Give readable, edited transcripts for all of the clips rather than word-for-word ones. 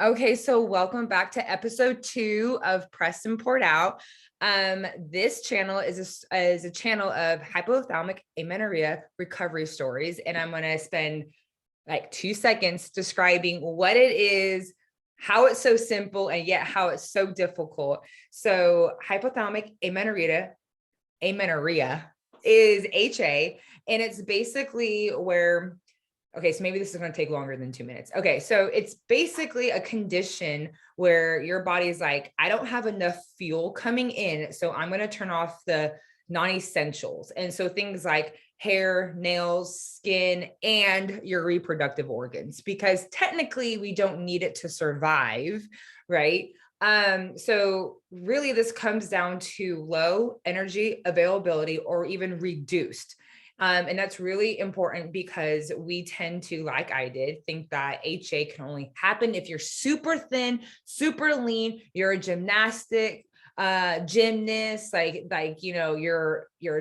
Okay, so welcome back to episode 2 of Pressed and Poured Out. This channel is a channel of hypothalamic amenorrhea recovery stories, and I'm going to spend like 2 seconds describing what it is, how it's so simple, and yet how it's so difficult. So hypothalamic amenorrhea is HA, and it's basically where, okay, so maybe this is going to take longer than 2 minutes. Okay, so it's basically a condition where your body is like, I don't have enough fuel coming in, so I'm going to turn off the non-essentials. And so things like hair, nails, skin, and your reproductive organs, because technically we don't need it to survive, right? So really this comes down to low energy availability or even reduced. And that's really important because we tend to, like I did, think that HA can only happen if you're super thin, super lean, you're a gymnast, you're a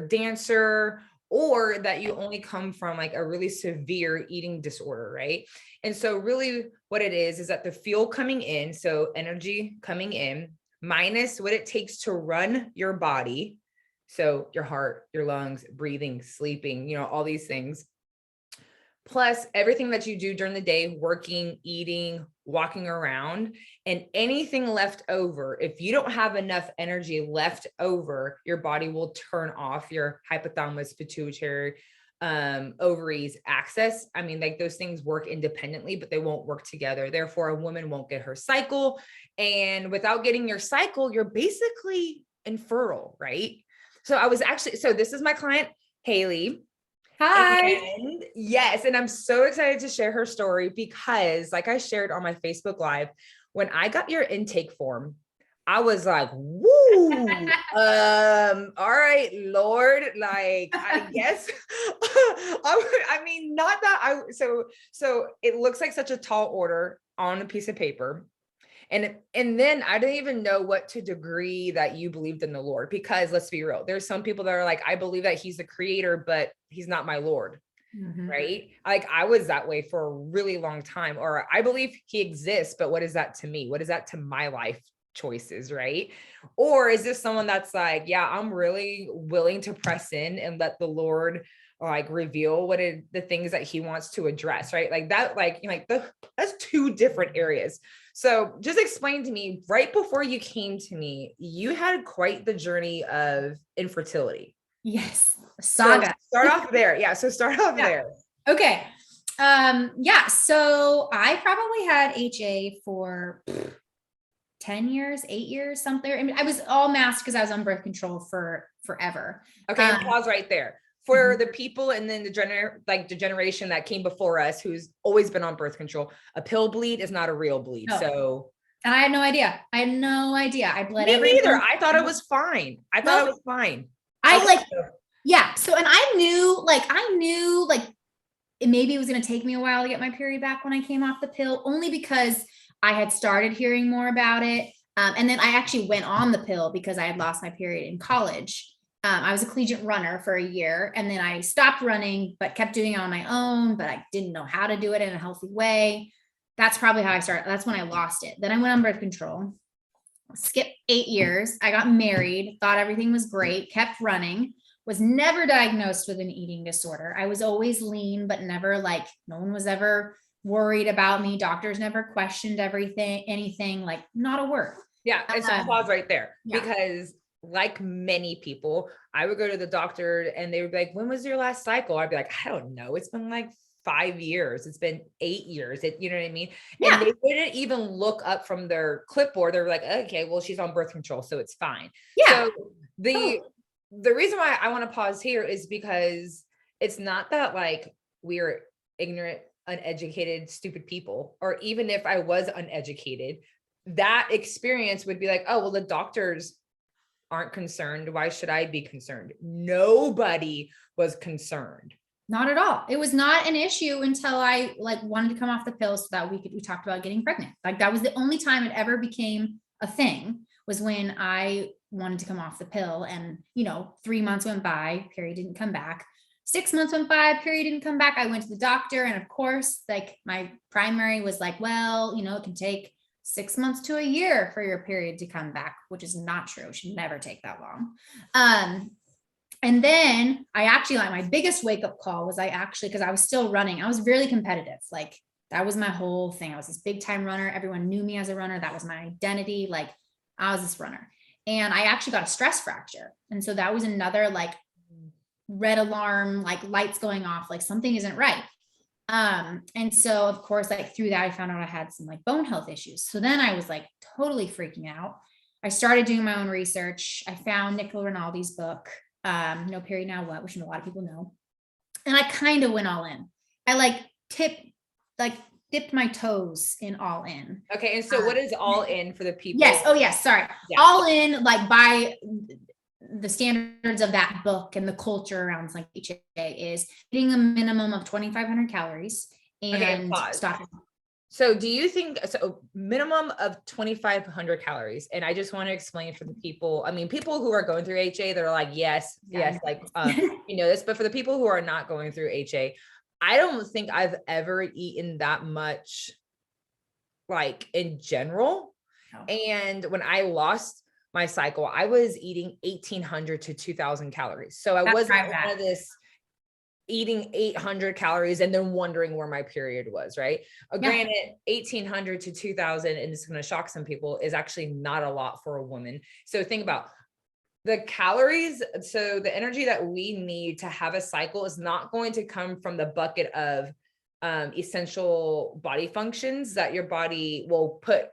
dancer, or that you only come from like a really severe eating disorder, right? And so really what it is that the fuel coming in, so energy coming in, minus what it takes to run your body. So your heart, your lungs, breathing, sleeping, all these things, plus everything that you do during the day, working, eating, walking around, and anything left over. If you don't have enough energy left over, your body will turn off your hypothalamus, pituitary, ovaries axis. I mean, like those things work independently, but they won't work together. Therefore, a woman won't get her cycle. And without getting your cycle, you're basically infertile, right? So this is my client, Hayley. Hi. And yes, and I'm so excited to share her story because, like I shared on my Facebook Live, when I got your intake form, I was like, woo, all right, Lord, like, I guess, not that so it looks like such a tall order on a piece of paper. And then I didn't even know what to degree that you believed in the Lord, because let's be real, there's some people that are like, I believe that he's the creator, but he's not my Lord. Mm-hmm. Right? Like I was that way for a really long time, or I believe he exists, but what is that to me? What is that to my life choices? Right? Or is this someone that's like, yeah, I'm really willing to press in and let the Lord like reveal the things that he wants to address, right? Like that, that's two different areas. So just explain to me, right before you came to me, you had quite the journey of infertility. Yes. Saga. So start off there. Yeah. So start off there. Okay. So I probably had HA for 10 years, 8 years, something. I mean, I was all masked because I was on birth control for forever. Okay. And pause right there. For the people and then the generation that came before us, who's always been on birth control, a pill bleed is not a real bleed. No. So, and I had no idea. I bled me neither. I thought it was fine. So, and I knew maybe it was going to take me a while to get my period back when I came off the pill, only because I had started hearing more about it. And then I actually went on the pill because I had lost my period in college. I was a collegiate runner for a year, and then I stopped running, but kept doing it on my own, but I didn't know how to do it in a healthy way. That's probably how I started. That's when I lost it. Then I went on birth control, skipped 8 years. I got married, thought everything was great, kept running, was never diagnosed with an eating disorder. I was always lean, but never no one was ever worried about me. Doctors never questioned anything, not a word. Yeah. And so pause right there, because like many people, I would go to the doctor and they would be like, when was your last cycle? I'd be like, I don't know. It's been like 5 years. It's been 8 years. You know what I mean? Yeah. And they wouldn't even look up from their clipboard. They're like, okay, well, she's on birth control, so it's fine. Yeah. So the reason why I want to pause here is because it's not that like we're ignorant, uneducated, stupid people, or even if I was uneducated, that experience would be like, oh, well, the doctors aren't concerned. Why should I be concerned? Nobody was concerned. Not at all. It was not an issue until I wanted to come off the pill so that we talked about getting pregnant. That was the only time it ever became a thing, was when I wanted to come off the pill. And 3 months went by, period didn't come back. 6 months went by, period didn't come back. I went to the doctor, and of course, my primary was like, well, it can take 6 months to a year for your period to come back, which is not true. It should never take that long. And then I actually, like, my biggest wake up call was because I was still running. I was really competitive. Like, that was my whole thing. I was this big time runner. Everyone knew me as a runner. That was my identity. Like, I was this runner. And I actually got a stress fracture. And so that was another like red alarm, like lights going off, like something isn't right. And so of course, like through that, I found out I had some like bone health issues. So then I was like totally freaking out. I started doing my own research. I found Nicola Rinaldi's book, No Period Now What, which a lot of people know. And I kind of went all in. I dipped my toes in all in. Okay. And so what is all in for the people? Yes. Oh yes. Sorry. Yeah. All in, like by the standards of that book and the culture around like HA is eating a minimum of 2,500 calories and stopping. So do you think, so minimum of 2,500 calories? And I just want to explain for the people, I mean, people who are going through HA, they're like, yes, like, you know this, but for the people who are not going through HA, I don't think I've ever eaten that much, like in general. No. And when I lost my cycle, I was eating 1,800 to 2,000 calories. So I wasn't one of this eating 800 calories and then wondering where my period was, right? Granted, 1,800 to 2,000, and it's going to shock some people, is actually not a lot for a woman. So think about the calories. So the energy that we need to have a cycle is not going to come from the bucket of essential body functions that your body will put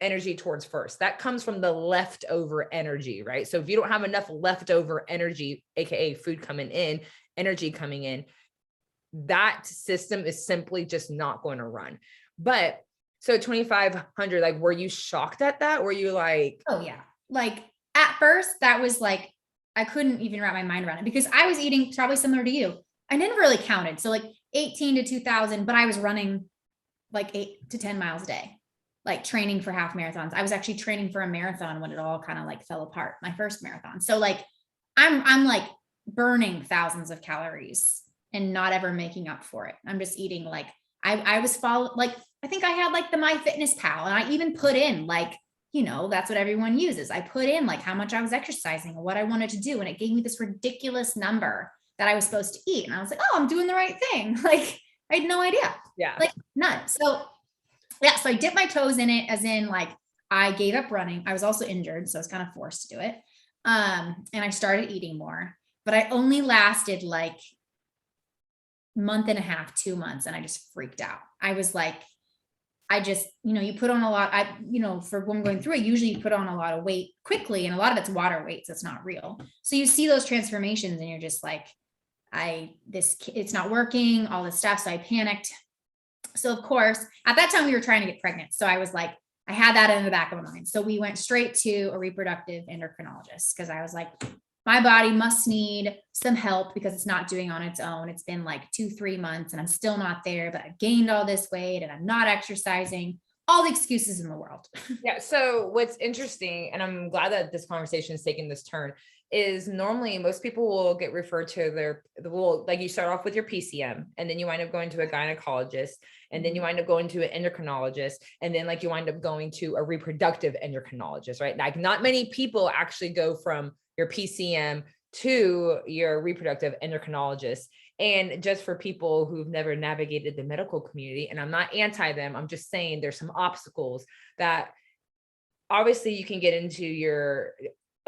energy towards first. That comes from the leftover energy, right? So if you don't have enough leftover energy, AKA food coming in, energy coming in, that system is simply just not going to run. But so 2,500, like, were you shocked at that? Were you like, oh yeah. Like at first that was like, I couldn't even wrap my mind around it because I was eating probably similar to you. I never really counted. So like 18 to 2,000, but I was running like 8 to 10 miles a day, like training for half marathons. I was actually training for a marathon when it all kind of like fell apart, my first marathon. So like, I'm like burning thousands of calories and not ever making up for it. I'm just eating like, I was like, I think I had like the MyFitnessPal, and I even put in like, you know, that's what everyone uses. I put in like how much I was exercising and what I wanted to do. And it gave me this ridiculous number that I was supposed to eat. And I was like, oh, I'm doing the right thing. Like I had no idea. Yeah. Like none. So yeah. So I dipped my toes in it, as in like, I gave up running. I was also injured, so I was kind of forced to do it. And I started eating more, but I only lasted like month and a half, 2 months. And I just freaked out. I was like, I just, you know, you put on a lot, for when going through it, usually you put on a lot of weight quickly, and a lot of it's water weight. So it's not real. So you see those transformations and you're just like, it's not working, all this stuff. So I panicked. So of course, at that time we were trying to get pregnant. So I was like, I had that in the back of my mind. So we went straight to a reproductive endocrinologist because I was like, my body must need some help because it's not doing on its own. It's been like 2-3 months and I'm still not there, but I've gained all this weight and I'm not exercising, all the excuses in the world. Yeah. So what's interesting, and I'm glad that this conversation is taking this turn, is normally most people will get referred to like you start off with your PCM, and then you wind up going to a gynecologist, and then you wind up going to an endocrinologist, and then like you wind up going to a reproductive endocrinologist, right? Like not many people actually go from your PCM to your reproductive endocrinologist. And just for people who've never navigated the medical community, and I'm not anti them, I'm just saying there's some obstacles that obviously you can get into your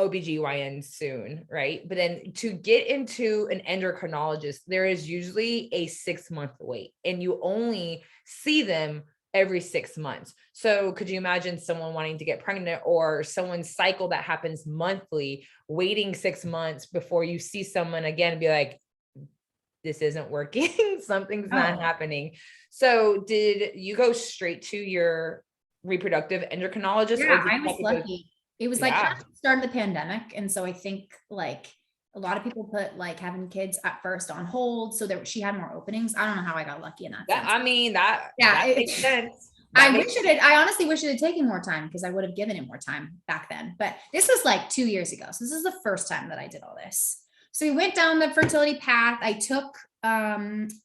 OBGYN soon, right? But then to get into an endocrinologist, there is usually a 6-month wait, and you only see them every 6 months. So could you imagine someone wanting to get pregnant, or someone's cycle that happens monthly, waiting 6 months before you see someone again and be like, this isn't working, something's not happening. So did you go straight to your reproductive endocrinologist? Yeah, I was lucky. It was like the start of the pandemic. And so I think like a lot of people put like having kids at first on hold so that she had more openings. I don't know how I got lucky in that sense. I mean, that makes sense. I honestly wish it had taken more time because I would have given it more time back then. But this was like 2 years ago. So this is the first time that I did all this. So we went down the fertility path. I took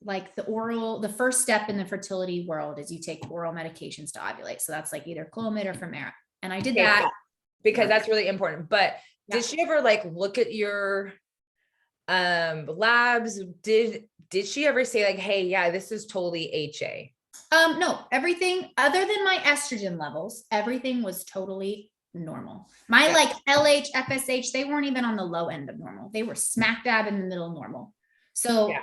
like the first step in the fertility world is you take oral medications to ovulate. So that's like either clomid or Femera. And I did that because that's really important. But did she ever like look at your labs? Did she ever say like, hey, yeah, this is totally HA? No, everything other than my estrogen levels, everything was totally normal. My like LH, FSH, they weren't even on the low end of normal. They were smack dab in the middle of normal. So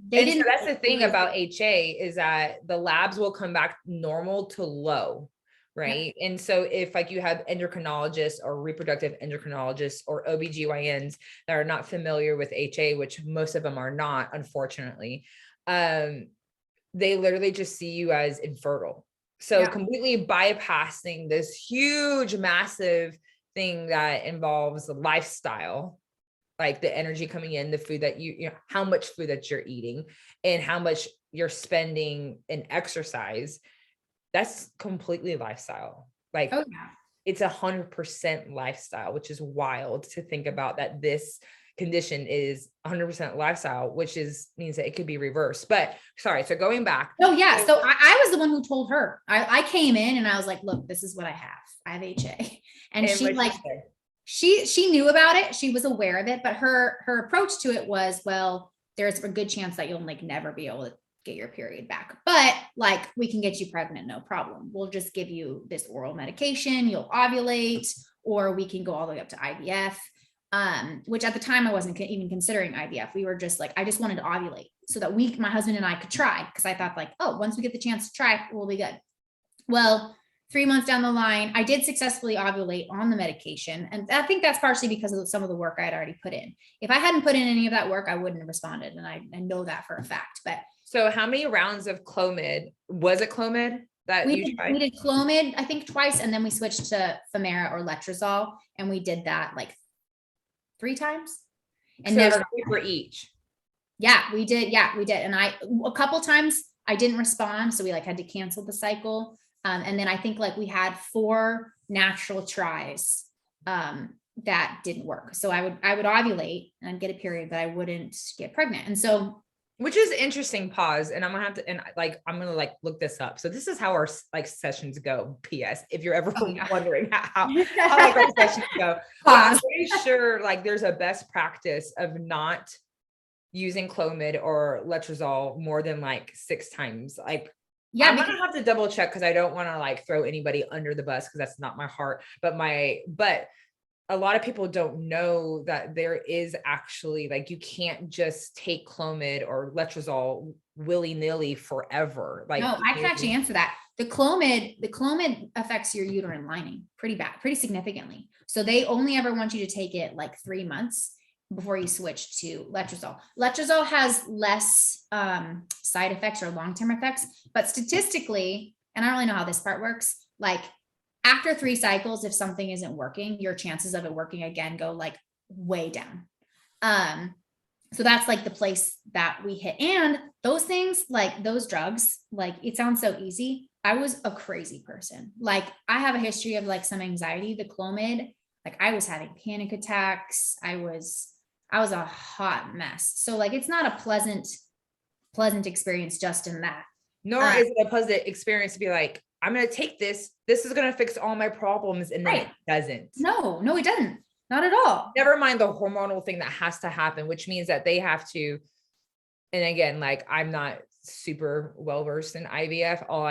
they didn't. So that's the thing about HA is that the labs will come back normal to low, right? Yeah. And so if like you have endocrinologists or reproductive endocrinologists or OBGYNs that are not familiar with HA, which most of them are not, unfortunately, they literally just see you as infertile. So completely bypassing this huge, massive thing that involves the lifestyle, like the energy coming in, the food that you know, how much food that you're eating and how much you're spending in exercise. That's completely lifestyle. Like it's 100% lifestyle, which is wild to think about, that this condition is 100% lifestyle, which means that it could be reversed. But sorry, so going back. Oh yeah. So I was the one who told her. I came in and I was like, look, this is what I have. I have HA. And she like, she knew about it. She was aware of it, but her approach to it was, well, there's a good chance that you'll like never be able to get your period back, but like we can get you pregnant. No problem. We'll just give you this oral medication. You'll ovulate, or we can go all the way up to IVF. Which at the time I wasn't even considering IVF. We were just like, I just wanted to ovulate so that my husband and I could try. Cause I thought like, oh, once we get the chance to try, we'll be good. Well, 3 months down the line, I did successfully ovulate on the medication. And I think that's partially because of some of the work I had already put in. If I hadn't put in any of that work, I wouldn't have responded. And I know that for a fact. But so how many rounds of clomid, was it clomid that you tried? We did clomid, I think twice. And then we switched to Femera or letrozole. And we did that like 3 times and so never for each. Yeah, we did. Yeah, we did. And a couple times I didn't respond. So we like had to cancel the cycle. And then I think like we had 4 natural tries that didn't work. So I would ovulate and I'd get a period, but I wouldn't get pregnant. And so, which is interesting. Pause. And I'm gonna have to, and like, I'm gonna like look this up. So this is how our like sessions go. PS, if you're ever wondering how like our sessions go, I'm pretty sure like there's a best practice of not using clomid or letrozole more than like 6 times. Like, yeah, I'm gonna have to double check because I don't want to like throw anybody under the bus because that's not my heart. But a lot of people don't know that there is actually like, you can't just take clomid or letrozole willy-nilly forever. Like, no, I can actually answer that. The clomid affects your uterine lining pretty significantly. So they only ever want you to take it like 3 months before you switch to letrozole. Letrozole has less side effects or long-term effects, but statistically, and I don't really know how this part works, like after 3 cycles, if something isn't working, your chances of it working again go like way down. So that's like the place that we hit. And those things, like those drugs, like it sounds so easy. I was a crazy person. Like I have a history of like some anxiety, the clomid, like I was having panic attacks. I was a hot mess. So like, it's not a pleasant experience just in that. Nor is it a pleasant experience to be like, I'm going to take this. This is going to fix all my problems. And then it doesn't. No, it doesn't. Not at all. Never mind the hormonal thing that has to happen, which means that they have to. And again, like I'm not super well-versed in IVF. All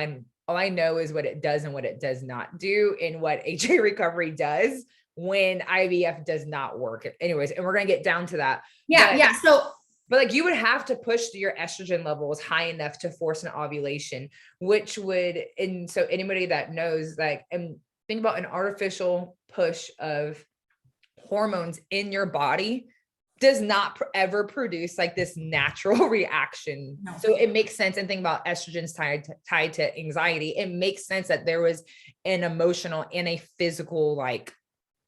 I know is what it does and what it does not do and what HA recovery does when IVF does not work. Anyways, and we're going to get down to that. Yeah. But like you would have to push your estrogen levels high enough to force an ovulation, which would, and so anybody that knows, like, and think about an artificial push of hormones in your body does not ever produce like this natural reaction. No. So it makes sense. And think about estrogens tied to anxiety. It makes sense that there was an emotional and a physical like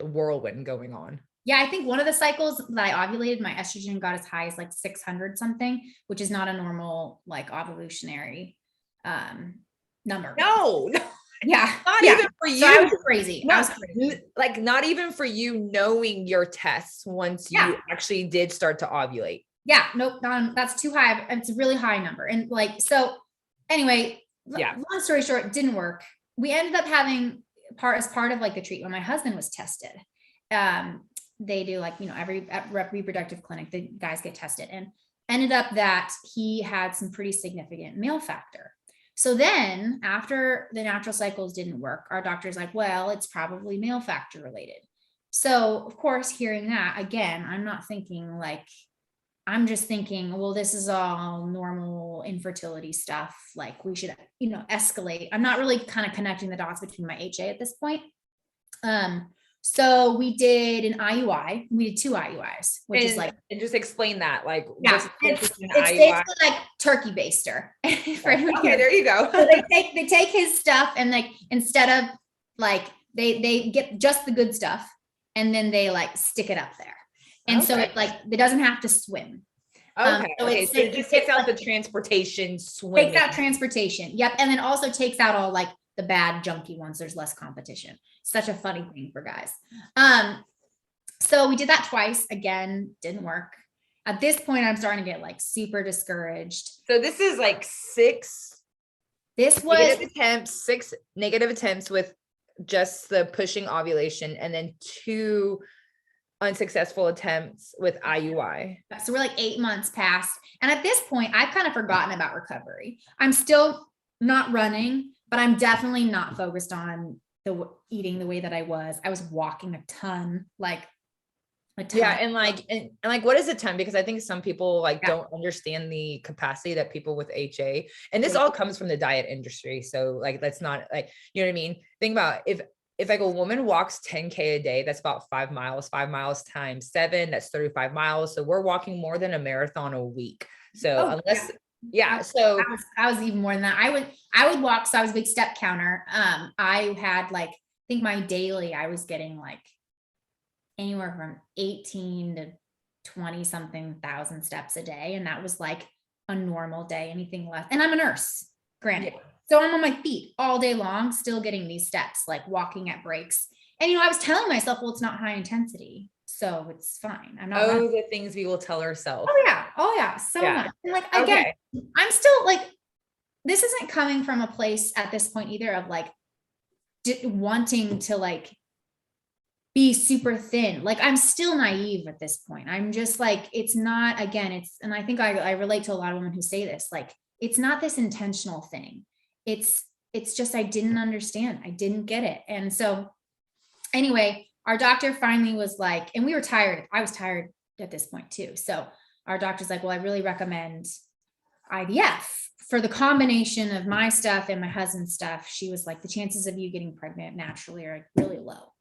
whirlwind going on. Yeah, I think one of the cycles that I ovulated, my estrogen got as high as like 600 something, which is not a normal like ovulationary number. No. Yeah. Not even for you. So I was crazy. Like not even for you knowing your tests once you actually did start to ovulate. Yeah, nope, that's too high. It's a really high number. And like, so anyway, Yeah. long story short, it didn't work. We ended up having as part of like the treatment, my husband was tested. They do like, every reproductive clinic, the guys get tested, and ended up that he had some pretty significant male factor. So then after the natural cycles didn't work, our doctor's like, well, it's probably male factor related. So of course, hearing that again, I'm just thinking, well, this is all normal infertility stuff. Like we should, escalate. I'm not really kind of connecting the dots between my HA at this point. So we did an IUI. We did 2 IUIs, which is like, and just explain that, like, yeah, it's basically like turkey baster. Okay, there you go. So they take his stuff, and like, instead of like, they get just the good stuff, and then they like stick it up there. And so it like, it doesn't have to swim. Okay. So it just takes out the transportation, swimming. Takes out transportation. Yep. And then also takes out all like the bad junky ones. There's less competition. Such a funny thing for guys. So we did that twice. Again, didn't work. At this point, I'm starting to get like super discouraged. So this is like 6 negative attempts with just the pushing ovulation, and then 2 unsuccessful attempts with IUI. So we're like 8 months past. And at this point, I've kind of forgotten about recovery. I'm still not running, but I'm definitely not focused on eating the way that I was. I was walking a ton. Yeah. And like, what is a ton? Because I think some people don't understand the capacity that people with HA, and this all comes from the diet industry. So like, that's not like, you know what I mean? Think about if like a woman walks 10K a day, that's about 5 miles, 5 miles times 7, that's 35 miles. So we're walking more than a marathon a week. So so I was even more than that. I would walk. So I was a big step counter. I had like, I think my daily, I was getting like anywhere from 18 to 20 something thousand steps a day. And that was like a normal day, anything less. And I'm a nurse, granted. Yeah. So I'm on my feet all day long, still getting these steps, like walking at breaks. And, I was telling myself, well, it's not high intensity, so it's fine. I'm not. The things we will tell ourselves. Oh yeah. So much. And like, again, I'm still like, this isn't coming from a place at this point either of like wanting to like be super thin. Like I'm still naive at this point. I'm just like, it's not, again, and I think I relate to a lot of women who say this, like, it's not this intentional thing. It's just, I didn't understand. I didn't get it. And so anyway, our doctor finally was like, and we were tired. I was tired at this point too. So our doctor's like, well, I really recommend IVF for the combination of my stuff and my husband's stuff. She was like, the chances of you getting pregnant naturally are really low.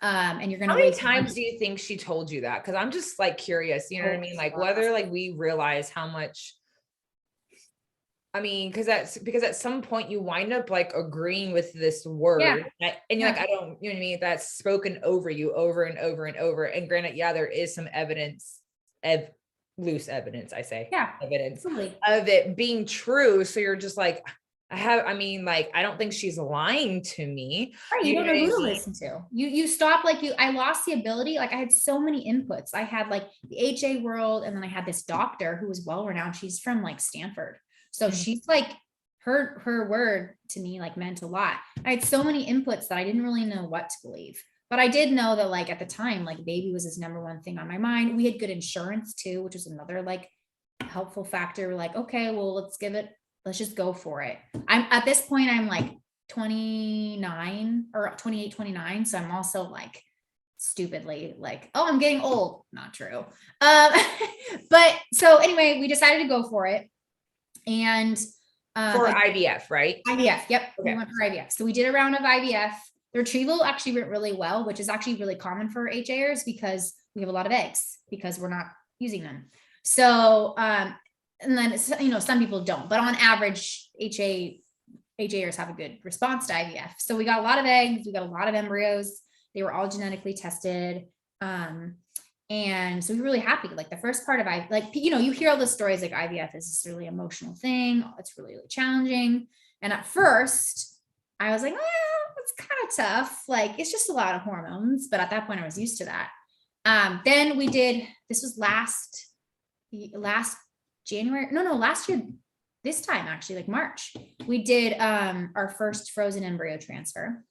And you're going to. How many times do you think she told you that? Cause I'm just like curious, you know what I mean? Like whether like we realize how much, I mean, because at some point you wind up like agreeing with this word, and you're like, I don't, you know what I mean? That's spoken over you over and over and over. And granted, there is some evidence of loose evidence, evidence of it being true. So you're just like, I don't think she's lying to me. Right, you don't know who to listen to. You stop, like I lost the ability. Like I had so many inputs. I had like the HA world, and then I had this doctor who was well-renowned. She's from like Stanford. So she's like, her word to me like meant a lot. I had so many inputs that I didn't really know what to believe, but I did know that like at the time, like baby was his number one thing on my mind. We had good insurance too, which was another like helpful factor. We're like, okay, well, let's just go for it. At this point, I'm like 29 or 28, 29. So I'm also like stupidly like, oh, I'm getting old. Not true. But so anyway, we decided to go for it. And for IVF, right? IVF. Yep. Okay. We went for IVF. So we did a round of IVF. The retrieval actually went really well, which is actually really common for HAers because we have a lot of eggs because we're not using them. So, and then, some people don't, but on average, HAers have a good response to IVF. So we got a lot of eggs. We got a lot of embryos. They were all genetically tested. And so we were really happy. Like the first part of you hear all the stories like IVF is this really emotional thing. It's really, really challenging. And at first I was like, it's kind of tough. Like it's just a lot of hormones. But at that point I was used to that. Then this was last last January, last year, this time actually, like March, we did our first frozen embryo transfer.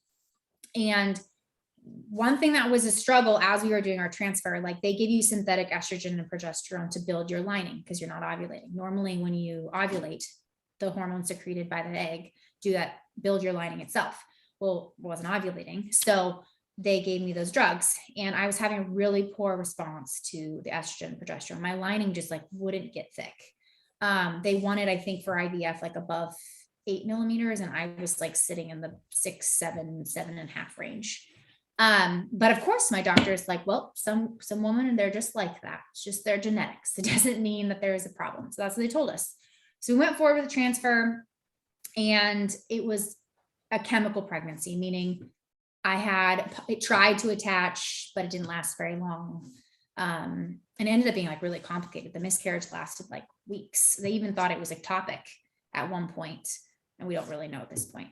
And one thing that was a struggle as we were doing our transfer, like they give you synthetic estrogen and progesterone to build your lining because you're not ovulating. Normally when you ovulate, the hormones secreted by the egg do that, build your lining itself. Well, wasn't ovulating. So they gave me those drugs and I was having a really poor response to the estrogen and progesterone. My lining just like wouldn't get thick. They wanted, I think for IVF, like above 8 millimeters. And I was like sitting in the 6, 7, 7.5 range. But of course my doctor is like, well, some women, and they're just like that. It's just their genetics. It doesn't mean that there is a problem. So that's what they told us. So we went forward with the transfer and it was a chemical pregnancy, meaning it tried to attach, but it didn't last very long. And it ended up being like really complicated. The miscarriage lasted like weeks. They even thought it was ectopic at one point, and we don't really know at this point.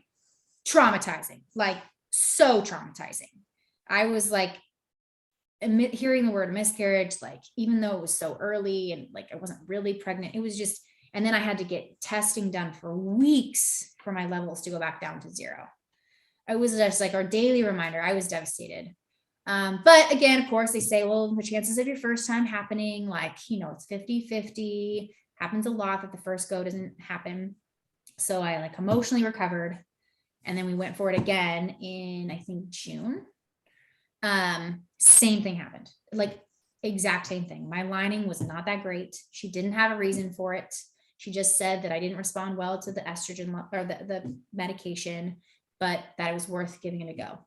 Traumatizing, like so traumatizing. I was like hearing the word miscarriage, like even though it was so early and like I wasn't really pregnant, it was just, and then I had to get testing done for weeks for my levels to go back down to 0. It was just like our daily reminder. I was devastated. But again, of course, they say, well, the chances of your first time happening, like, it's 50-50, happens a lot that the first go doesn't happen. So I like emotionally recovered. And then we went for it again in, I think, June. Same thing happened, like exact same thing. My lining was not that great. She didn't have a reason for it. She just said that I didn't respond well to the estrogen or the medication, but that it was worth giving it a go.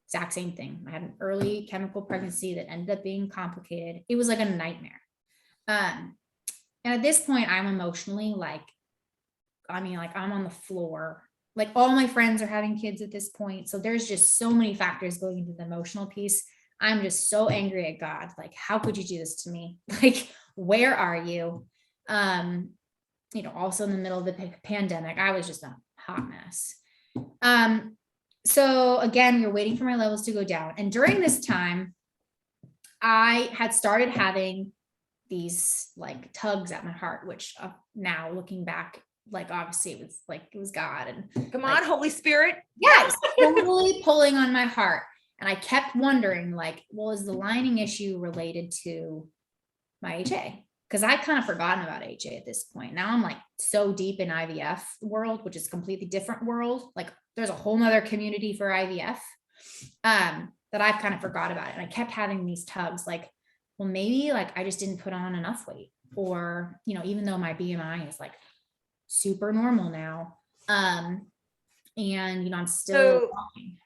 Exact same thing. I had an early chemical pregnancy that ended up being complicated. It was like a nightmare. And at this point, I'm emotionally like, I'm on the floor. Like all my friends are having kids at this point. So there's just so many factors going into the emotional piece. I'm just so angry at God. Like, how could you do this to me? Like, where are you? Also in the middle of the pandemic, I was just a hot mess. So again, we were waiting for my levels to go down. And during this time, I had started having these like tugs at my heart, which now looking back, like obviously it was God and come on, Holy Spirit. Yes, totally pulling on my heart. And I kept wondering like, well, is the lining issue related to my HA? Because I kind of forgotten about HA at this point. Now I'm like so deep in IVF world, which is a completely different world. Like there's a whole nother community for IVF that I've kind of forgot about it. And I kept having these tugs like, well, maybe like I just didn't put on enough weight, or, even though my BMI is like super normal now. And, I'm still walking.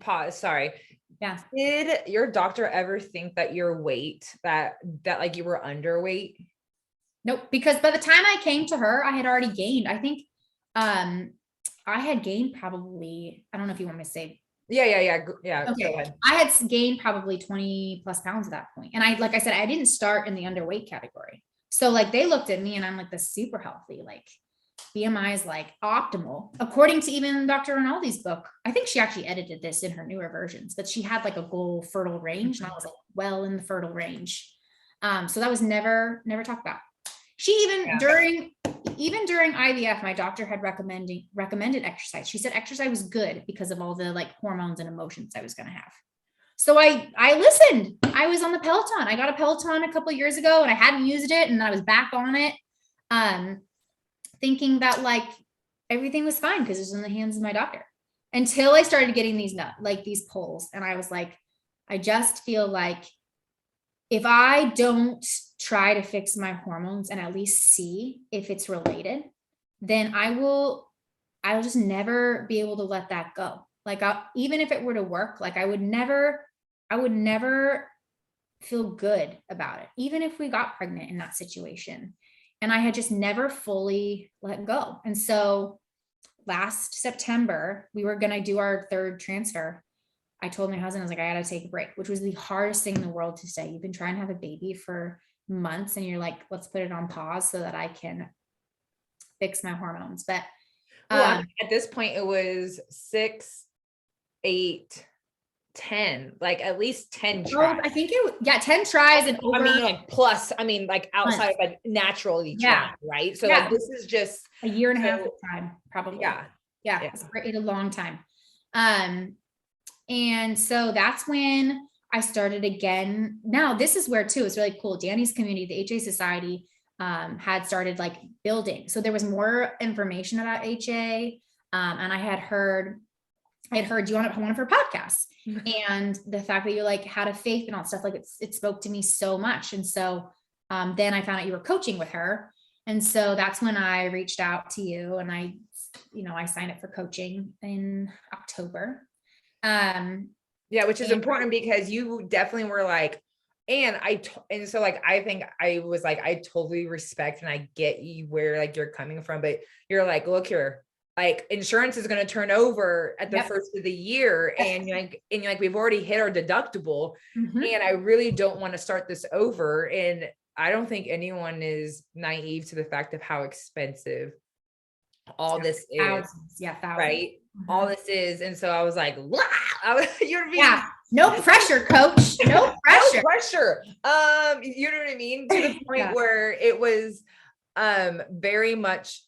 Pause. Sorry. Yeah. Did your doctor ever think that your weight, that like you were underweight? Nope. Because by the time I came to her, I had already gained, I think, I had gained probably, I don't know if you want me to say. Yeah. Okay. I had gained probably 20 plus pounds at that point. And like I said, I didn't start in the underweight category. So like they looked at me and I'm like the super healthy, like BMI is like optimal, according to even Dr. Rinaldi's book. I think she actually edited this in her newer versions, but she had like a goal fertile range. And I was like, well, in the fertile range. So that was never talked about. She during IVF, my doctor had recommended exercise. She said exercise was good because of all the like hormones and emotions I was going to have. So I listened. I was on the Peloton. I got a Peloton a couple of years ago and I hadn't used it. And I was back on it. Thinking that like everything was fine because it was in the hands of my doctor, until I started getting these pulls. And I was like, I just feel like if I don't try to fix my hormones and at least see if it's related, then I'll just never be able to let that go. Like even if it were to work, like I would never feel good about it, even if we got pregnant in that situation. And I had just never fully let go. And so last September, we were going to do our third transfer. I told my husband, I was like, I got to take a break, which was the hardest thing in the world to say. You've been trying to have a baby for months and you're like, let's put it on pause so that I can fix my hormones. But at this point it was 6, 8, 10, like at least 10 Oh, tries. I think 10 tries and over. I mean, like plus, I mean, like outside of like naturally trying, right? So like this is just a year and a half of time, probably. Yeah. It's a long time. And so that's when I started again. Now this is where too, it's really cool. Danny's community, the HA Society, had started like building. So there was more information about HA. And I had heard, you on one of her podcasts, and the fact that you like had a faith and all that stuff, like it spoke to me so much. And so then I found out you were coaching with her. And so that's when I reached out to you, and I signed up for coaching in October. Which is important because you definitely were like, and so like, I think I was like, I totally respect and I get you where like you're coming from, but you're like, look here, like insurance is going to turn over at the first of the year. And you're like, we've already hit our deductible, and I really don't want to start this over. And I don't think anyone is naive to the fact of how expensive all this is. Thousands. Right. All this is. And so I was like, wow. No pressure, coach. No pressure. No pressure. You know what I mean? To the point where it was very much.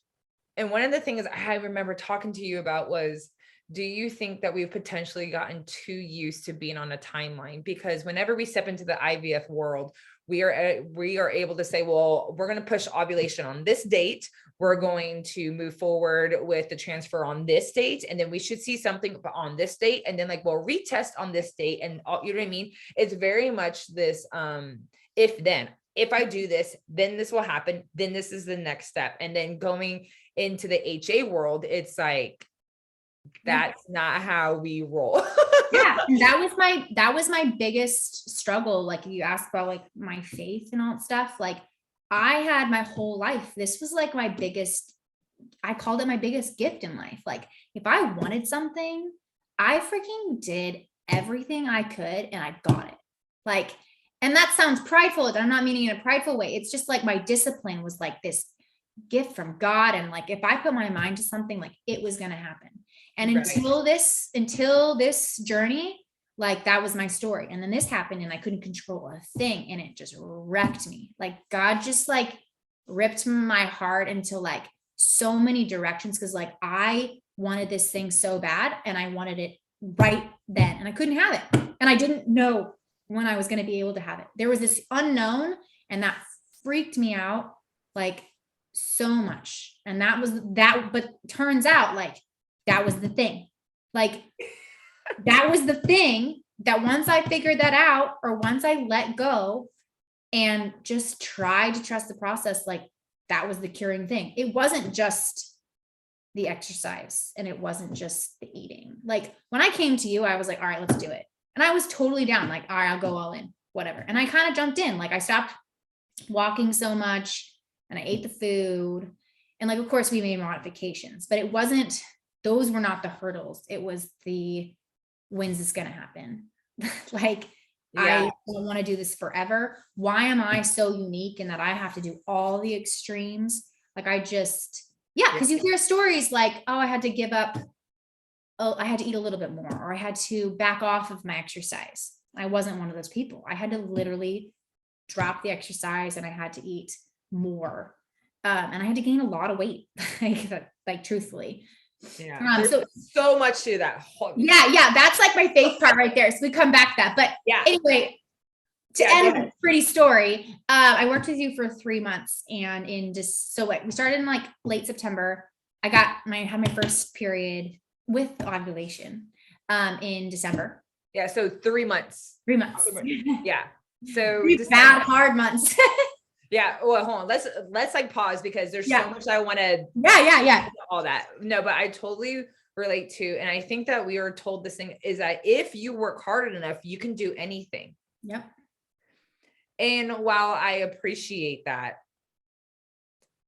And one of the things I remember talking to you about was, do you think that we've potentially gotten too used to being on a timeline? Because whenever we step into the IVF world, we are able to say, well, we're going to push ovulation on this date. We're going to move forward with the transfer on this date. And then we should see something on this date. And then like, we'll retest on this date. And you know what I mean? It's very much this, if I do this, then this will happen. Then this is the next step. And then going into the HA world, it's like, that's not how we roll. And that was my biggest struggle. Like you asked about like my faith and all that stuff. Like I had my whole life, this was like I called it my biggest gift in life. Like if I wanted something, I freaking did everything I could and I got it. Like, and that sounds prideful. I'm not meaning in a prideful way. It's just like my discipline was like this gift from God. And like, if I put my mind to something, like it was going to happen. And until this journey, like that was my story. And then this happened and I couldn't control a thing. And it just wrecked me. Like God just like ripped my heart into like so many directions. Cause like I wanted this thing so bad and I wanted it right then and I couldn't have it. And I didn't know when I was going to be able to have it. There was this unknown and that freaked me out like so much. And that was that, but turns out like that was the thing. Like that was the thing that once I figured that out, or once I let go and just tried to trust the process, like that was the curing thing. It wasn't just the exercise and it wasn't just the eating. Like when I came to you, I was like, all right, let's do it. And I was totally down. Like, all right, I'll go all in, whatever. And I kind of jumped in. Like I stopped walking so much and I ate the food. And like, of course we made modifications, but those were not the hurdles. It was the, when's this going to happen? Like, I don't want to do this forever. Why am I so unique in that I have to do all the extremes? Like I just, because you hear stories like, oh, I had to give up. Oh, I had to eat a little bit more, or I had to back off of my exercise. I wasn't one of those people. I had to literally drop the exercise and I had to eat more. And I had to gain a lot of weight, like truthfully. Yeah. So much to that. That's like my faith part right there. So we come back to that. But anyway, to end the pretty story, I worked with you for 3 months, and we started in like late September. I had my first period with ovulation in December. Yeah. So 3 months. 3 months. Yeah. So bad, hard months. Yeah. Well, hold on. Let's like pause because there's so much I want to. Yeah. All that. No, but I totally relate to, and I think that we are told this thing is that if you work hard enough, you can do anything. Yep. And while I appreciate that,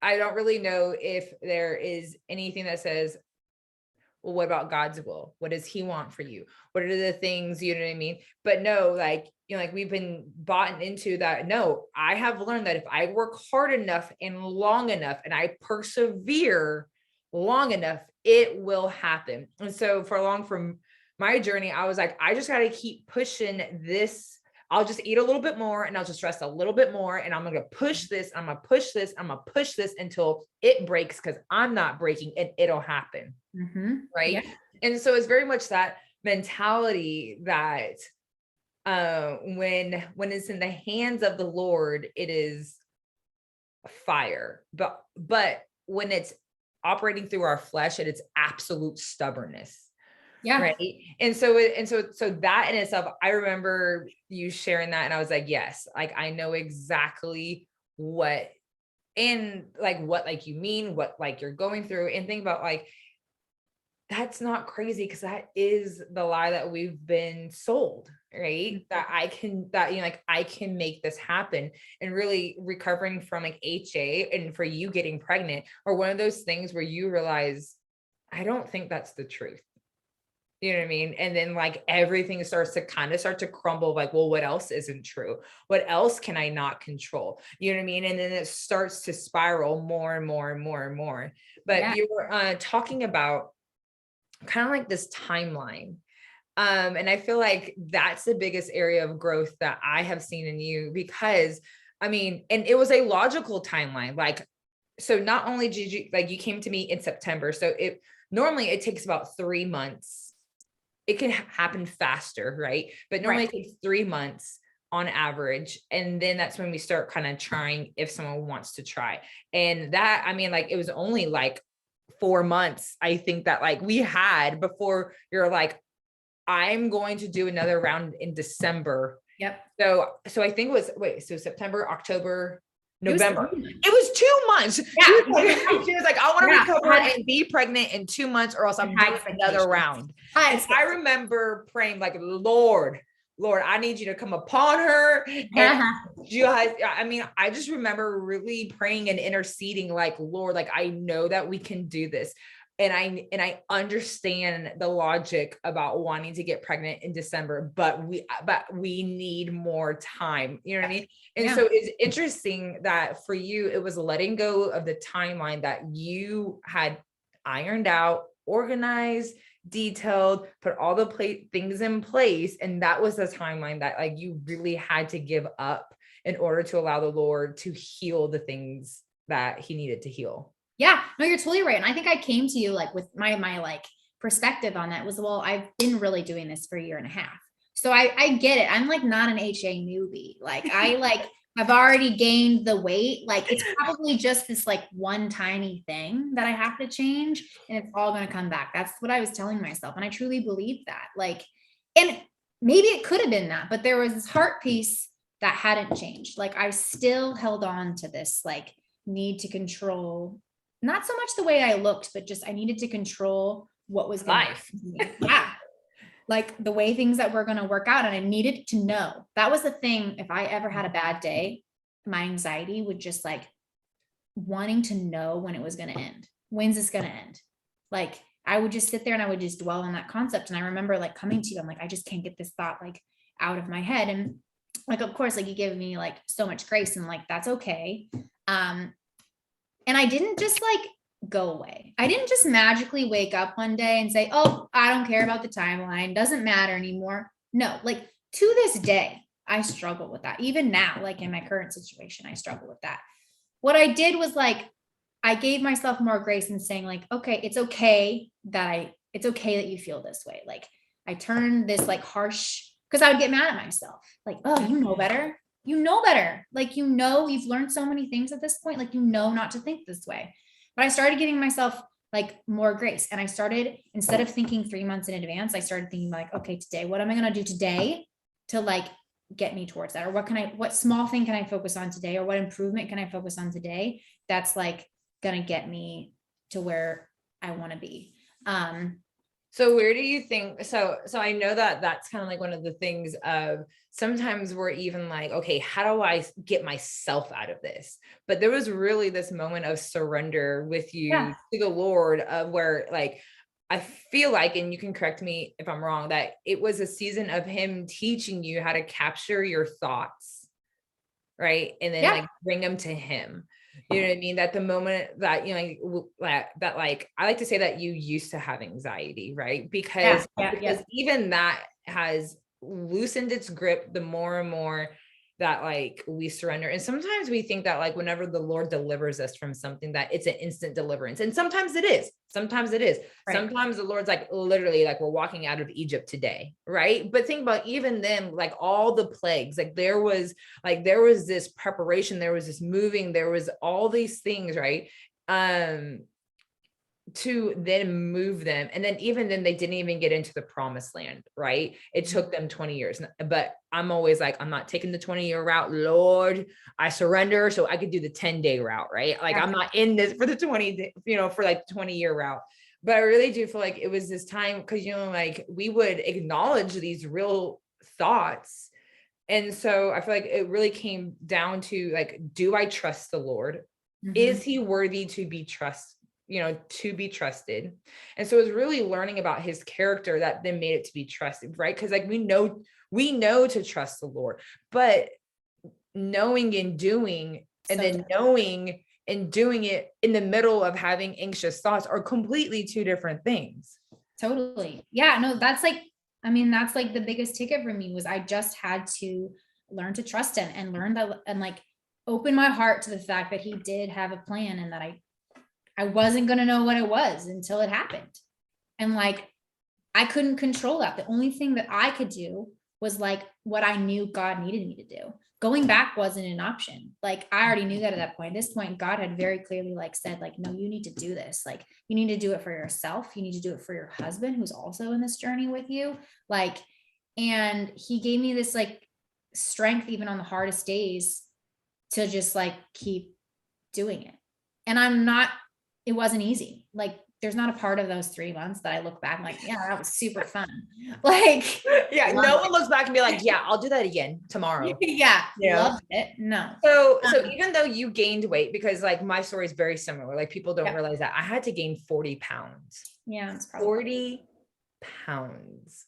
I don't really know if there is anything that says, well, what about God's will? What does he want for you? What are the things, you know what I mean? But no, like, like we've been bought into that. No, I have learned that if I work hard enough and long enough and I persevere long enough, it will happen. And so from my journey, I was like, I just got to keep pushing this. I'll just eat a little bit more and I'll just rest a little bit more. And I'm going to push this. I'm going to push this. I'm going to push this until it breaks, because I'm not breaking and it'll happen. Right. Yeah. And so it's very much that mentality that when it's in the hands of the Lord, it is fire. But when it's operating through our flesh, it's absolute stubbornness. Yeah. Right. And so that in itself, I remember you sharing that, and I was like, yes, like, I know exactly what, and like what, like, you mean, what, like, you're going through, and think about, like, that's not crazy, because that is the lie that we've been sold, right? That I can, that, like, I can make this happen. And really recovering from like HA, and for you getting pregnant, or one of those things where you realize, I don't think that's the truth. You know what I mean? And then like everything starts to crumble, like, well, what else isn't true? What else can I not control? You know what I mean? And then it starts to spiral more and more and more and more. But you were talking about kind of like this timeline. And I feel like that's the biggest area of growth that I have seen in you, because I mean, and it was a logical timeline. Like, so not only did you, like, you came to me in September. So normally it takes about 3 months. It can happen faster, right? But normally it takes 3 months on average. And then that's when we start kind of trying if someone wants to try. And that, I mean, like, it was only like 4 months, I think, that like we had before you're like, I'm going to do another round in December. Yep. So I think it was, so September, October, November. It was 2 months. Yeah. She was like, I want to recover and be pregnant in 2 months, or else I'm doing another round. I remember praying like, Lord, I need you to come upon her. And I mean, I just remember really praying and interceding, like, Lord, like, I know that we can do this. And I understand the logic about wanting to get pregnant in December, but we need more time. You know what I mean? And so it's interesting that for you, it was letting go of the timeline that you had ironed out, organized, detailed, put all the things in place. And that was the timeline that like you really had to give up in order to allow the Lord to heal the things that he needed to heal. Yeah, no, you're totally right. And I think I came to you like with my like perspective on that was, well, I've been really doing this for a year and a half. So I get it. I'm like not an HA newbie. Like I like I've already gained the weight. Like it's probably just this like one tiny thing that I have to change, and it's all going to come back. That's what I was telling myself. And I truly believe that. Like, and maybe it could have been that, but there was this heart piece that hadn't changed. Like I still held on to this like need to control, not so much the way I looked, but just I needed to control what was going to happen to me. Yeah. Like the way things that were going to work out. And I needed to know. That was the thing. If I ever had a bad day, my anxiety would just like wanting to know when it was going to end. When's this going to end? Like I would just sit there and I would just dwell on that concept. And I remember like coming to you, I'm like, I just can't get this thought like out of my head. And like, of course, like you give me like so much grace and like, that's okay. And I didn't just like go away. I didn't just magically wake up one day and say, oh, I don't care about the timeline. Doesn't matter anymore. No, like to this day, I struggle with that. Even now, like in my current situation, I struggle with that. What I did was like, I gave myself more grace in saying like, okay, it's okay that you feel this way. Like I turned this like harsh, because I would get mad at myself. Like, oh, you know better. You know better. Like, you know, you've learned so many things at this point, like, you know, not to think this way. But I started giving myself like more grace. And I started, instead of thinking 3 months in advance, I started thinking like, okay, today, what am I going to do today to like get me towards that? Or what small thing can I focus on today? Or what improvement can I focus on today? That's like going to get me to where I want to be. So where do you think, so I know that that's kind of like one of the things of sometimes we're even like, okay, how do I get myself out of this? But there was really this moment of surrender with you to the Lord of where like, I feel like, and you can correct me if I'm wrong, that it was a season of him teaching you how to capture your thoughts, right? And then like bring them to him. You know what I mean? That the moment that, you know, that like, I like to say that you used to have anxiety, right? Because even that has loosened its grip the more and more that like we surrender. And sometimes we think that like whenever the Lord delivers us from something, that it's an instant deliverance. And sometimes it is. Sometimes it is. Right. Sometimes the Lord's like literally like we're walking out of Egypt today, right? But think about even then, like all the plagues, like there was this preparation, there was this moving, there was all these things, right? To then move them. And then even then they didn't even get into the promised land, right? It took them 20 years. But I'm always like, I'm not taking the 20-year route. Lord, I surrender so I could do the 10-day route, right? Like I'm not in this for the 20, you know, for like the 20-year route. But I really do feel like it was this time because, you know, like we would acknowledge these real thoughts. And so I feel like it really came down to like, do I trust the Lord? Mm-hmm. Is he worthy to be trusted? You know, to be trusted. And so it was really learning about his character that then made it to be trusted, right? Because like we know to trust the Lord, but knowing and doing, and so then knowing and doing it in the middle of having anxious thoughts are completely two different things. Totally. Yeah, no, that's like, I mean, that's like the biggest ticket for me was I just had to learn to trust him and learn that and like open my heart to the fact that he did have a plan and that I wasn't going to know what it was until it happened. And like, I couldn't control that. The only thing that I could do was like what I knew God needed me to do. Going back wasn't an option. Like I already knew that at that point. At this point, God had very clearly like said, like, no, you need to do this. Like you need to do it for yourself. You need to do it for your husband who's also in this journey with you. Like, and he gave me this like strength, even on the hardest days, to just like keep doing it. And it wasn't easy. Like there's not a part of those 3 months that I look back and like, yeah, that was super fun. Like, yeah, no one looks back and be like, yeah, I'll do that again tomorrow. Yeah, loved it. No. So even though you gained weight, because like my story is very similar, like people don't realize that I had to gain 40 pounds. Yeah, it's probably 40 pounds.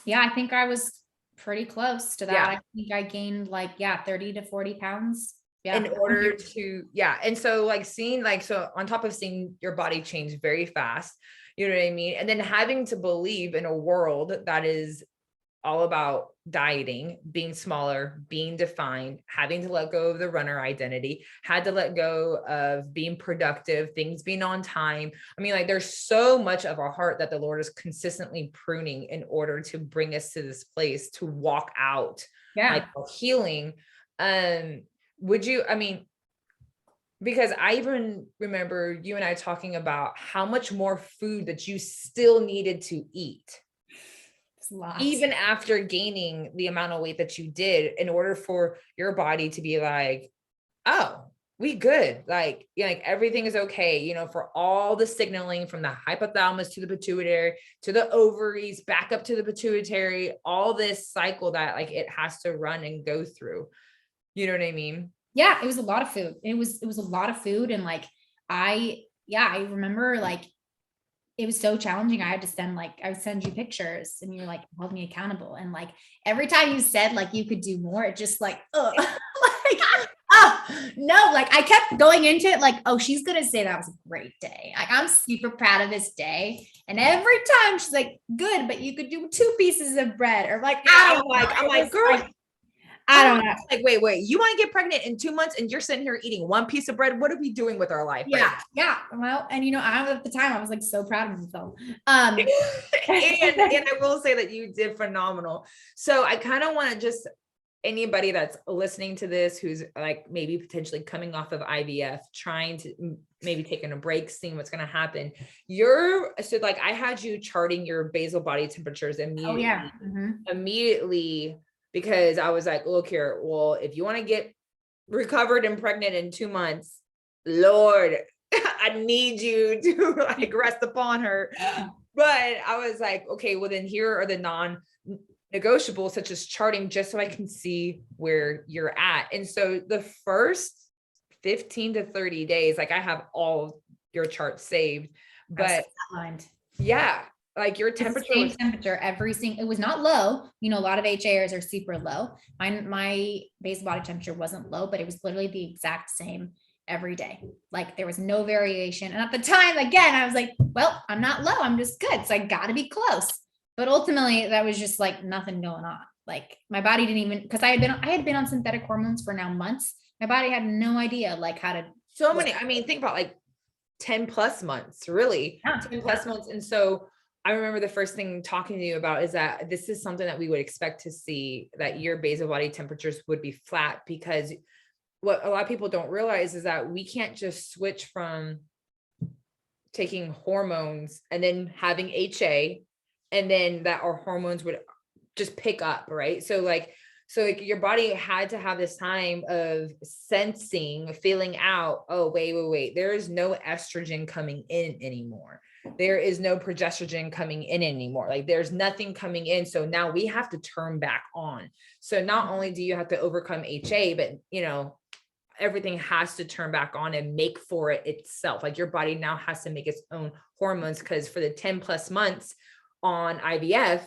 Yeah, I think I was pretty close to that. Yeah. I think I gained like 30 to 40 pounds. Yeah. In order to, and so like seeing like, so on top of seeing your body change very fast, you know what I mean? And then having to believe in a world that is all about dieting, being smaller, being defined, having to let go of the runner identity, had to let go of being productive, things being on time. I mean, like there's so much of our heart that the Lord is consistently pruning in order to bring us to this place to walk out like healing. Would you, I mean, because I even remember you and I talking about how much more food that you still needed to eat, even after gaining the amount of weight that you did, in order for your body to be like, oh, we good. Like, like everything is okay, you know, for all the signaling from the hypothalamus to the pituitary, to the ovaries, back up to the pituitary, all this cycle that like it has to run and go through. You know what I mean? Yeah, it was a lot of food. It was a lot of food. And like, I remember like, it was so challenging. I would send you pictures and you're like, hold me accountable. And like, every time you said like, you could do more, it just like, like, oh no, like I kept going into it like, oh, she's going to say that was a great day. Like, I'm super proud of this day. And every time she's like, good, but you could do 2 pieces of bread, or like, I'm like, girl, I don't know. Like, wait, you want to get pregnant in 2 months and you're sitting here eating 1 piece of bread? What are we doing with our life? Yeah. Right? Yeah. Well, and you know, at the time I was like so proud of myself. And I will say that you did phenomenal. So I kind of want to just, anybody that's listening to this, who's like maybe potentially coming off of IVF, trying to maybe taking a break, seeing what's going to happen. So like I had you charting your basal body temperatures immediately. Oh, yeah. Immediately. Because I was like, look here, well, if you want to get recovered and pregnant in 2 months, Lord, I need you to like rest upon her. But I was like, okay, well then here are the non-negotiables, such as charting, just so I can see where you're at. And so the first 15 to 30 days, like I have all your charts saved, but like your temperature, same temperature it was not low. You know, a lot of HAers are super low. My basal body temperature wasn't low, but it was literally the exact same every day. Like there was no variation. And at the time, again, I was like, well, I'm not low. I'm just good. So I got to be close. But ultimately that was just like nothing going on. Like my body didn't even, because I had been on synthetic hormones for now months. My body had no idea like how to. So many, I mean, think about like 10 plus months, really 10 plus months. And so I remember the first thing talking to you about is that this is something that we would expect to see, that your basal body temperatures would be flat, because what a lot of people don't realize is that we can't just switch from taking hormones and then having HA and then that our hormones would just pick up, right? So like your body had to have this time of sensing, feeling out, oh, wait, there is no estrogen coming in anymore. There is no progesterone coming in anymore. Like there's nothing coming in. So now we have to turn back on. So not only do you have to overcome HA, but everything has to turn back on and make for it itself. Like your body now has to make its own hormones, because for the 10 plus months on IVF,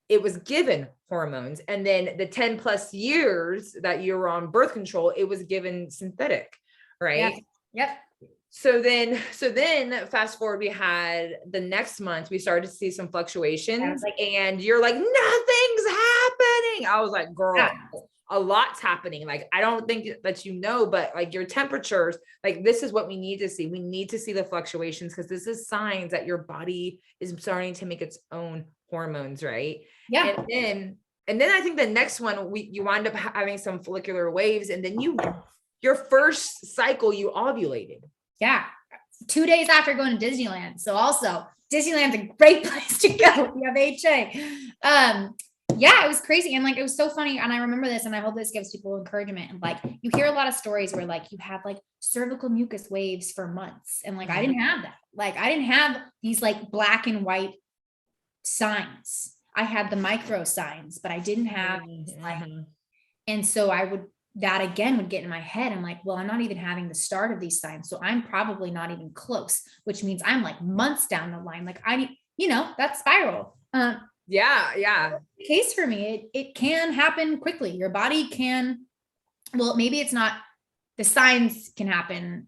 it was given hormones. And then the 10 plus years that you were on birth control, it was given synthetic, right? Yep. So then fast forward, we had the next month, we started to see some fluctuations, and you're like, nothing's happening. I was like, girl, a lot's happening. Like, I don't think that, but like your temperatures, like this is what we need to see. We need to see the fluctuations, because this is signs that your body is starting to make its own hormones, right? Yeah. And then I think the next one, you wind up having some follicular waves, and then your first cycle, you ovulated. Yeah. 2 days after going to Disneyland. So also Disneyland's a great place to go if you have HA. Yeah, it was crazy. And like, it was so funny. And I remember this, and I hope this gives people encouragement. And like, you hear a lot of stories where like you have like cervical mucus waves for months. And like, I didn't have that. Like, I didn't have these like black and white signs. I had the micro signs, but I didn't have like, and so that again would get in my head. I'm like, well, I'm not even having the start of these signs. So I'm probably not even close, which means I'm like months down the line. Like that spiral. Yeah. Case for me, it can happen quickly. Your body can, well, maybe it's not, the signs can happen.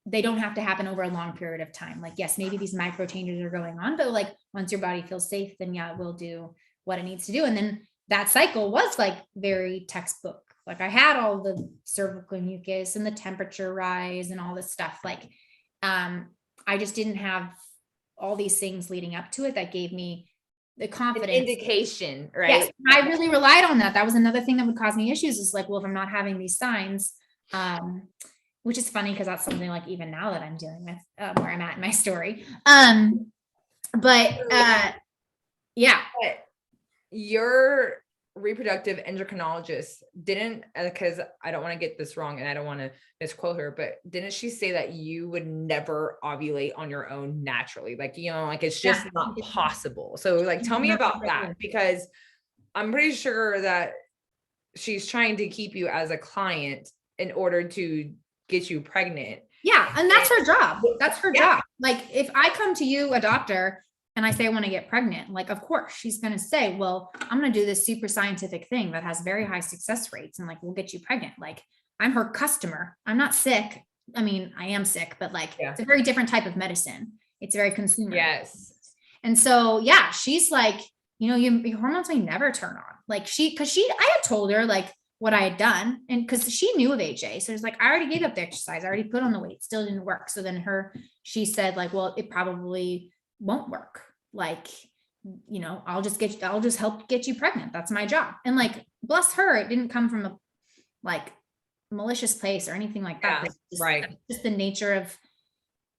They don't have to happen over a long period of time. Like, yes, maybe these micro changes are going on, but like once your body feels safe, then yeah, it will do what it needs to do. And then that cycle was like very textbook. Like I had all the cervical mucus and the temperature rise and all this stuff. Like, I just didn't have all these things leading up to it that gave me the confidence. An indication, right? Yes, I really relied on that. That was another thing that would cause me issues, is like, well, if I'm not having these signs, which is funny because that's something like even now that I'm dealing with, where I'm at in my story. But your reproductive endocrinologist didn't, because I don't want to get this wrong and I don't want to misquote her, but didn't she say that you would never ovulate on your own naturally? Like, like it's just not possible. So like, tell me about that, because I'm pretty sure that she's trying to keep you as a client in order to get you pregnant. Yeah. And that's her job. That's her job. Like if I come to you, a doctor, and I say, I want to get pregnant, like, of course she's going to say, well, I'm going to do this super scientific thing that has very high success rates. And like, we'll get you pregnant. Like I'm her customer. I'm not sick. I mean, I am sick, but like, it's a very different type of medicine. It's very consumer. Yes. And so, yeah, she's like, your hormones may never turn on. Like I had told her like what I had done, and cause she knew of HA. So it's like, I already gave up the exercise. I already put on the weight, still didn't work. So then she said like, well, it probably won't work. Like, I'll just help get you pregnant. That's my job. And like, bless her, it didn't come from a like malicious place or anything like that. Right. Just the nature of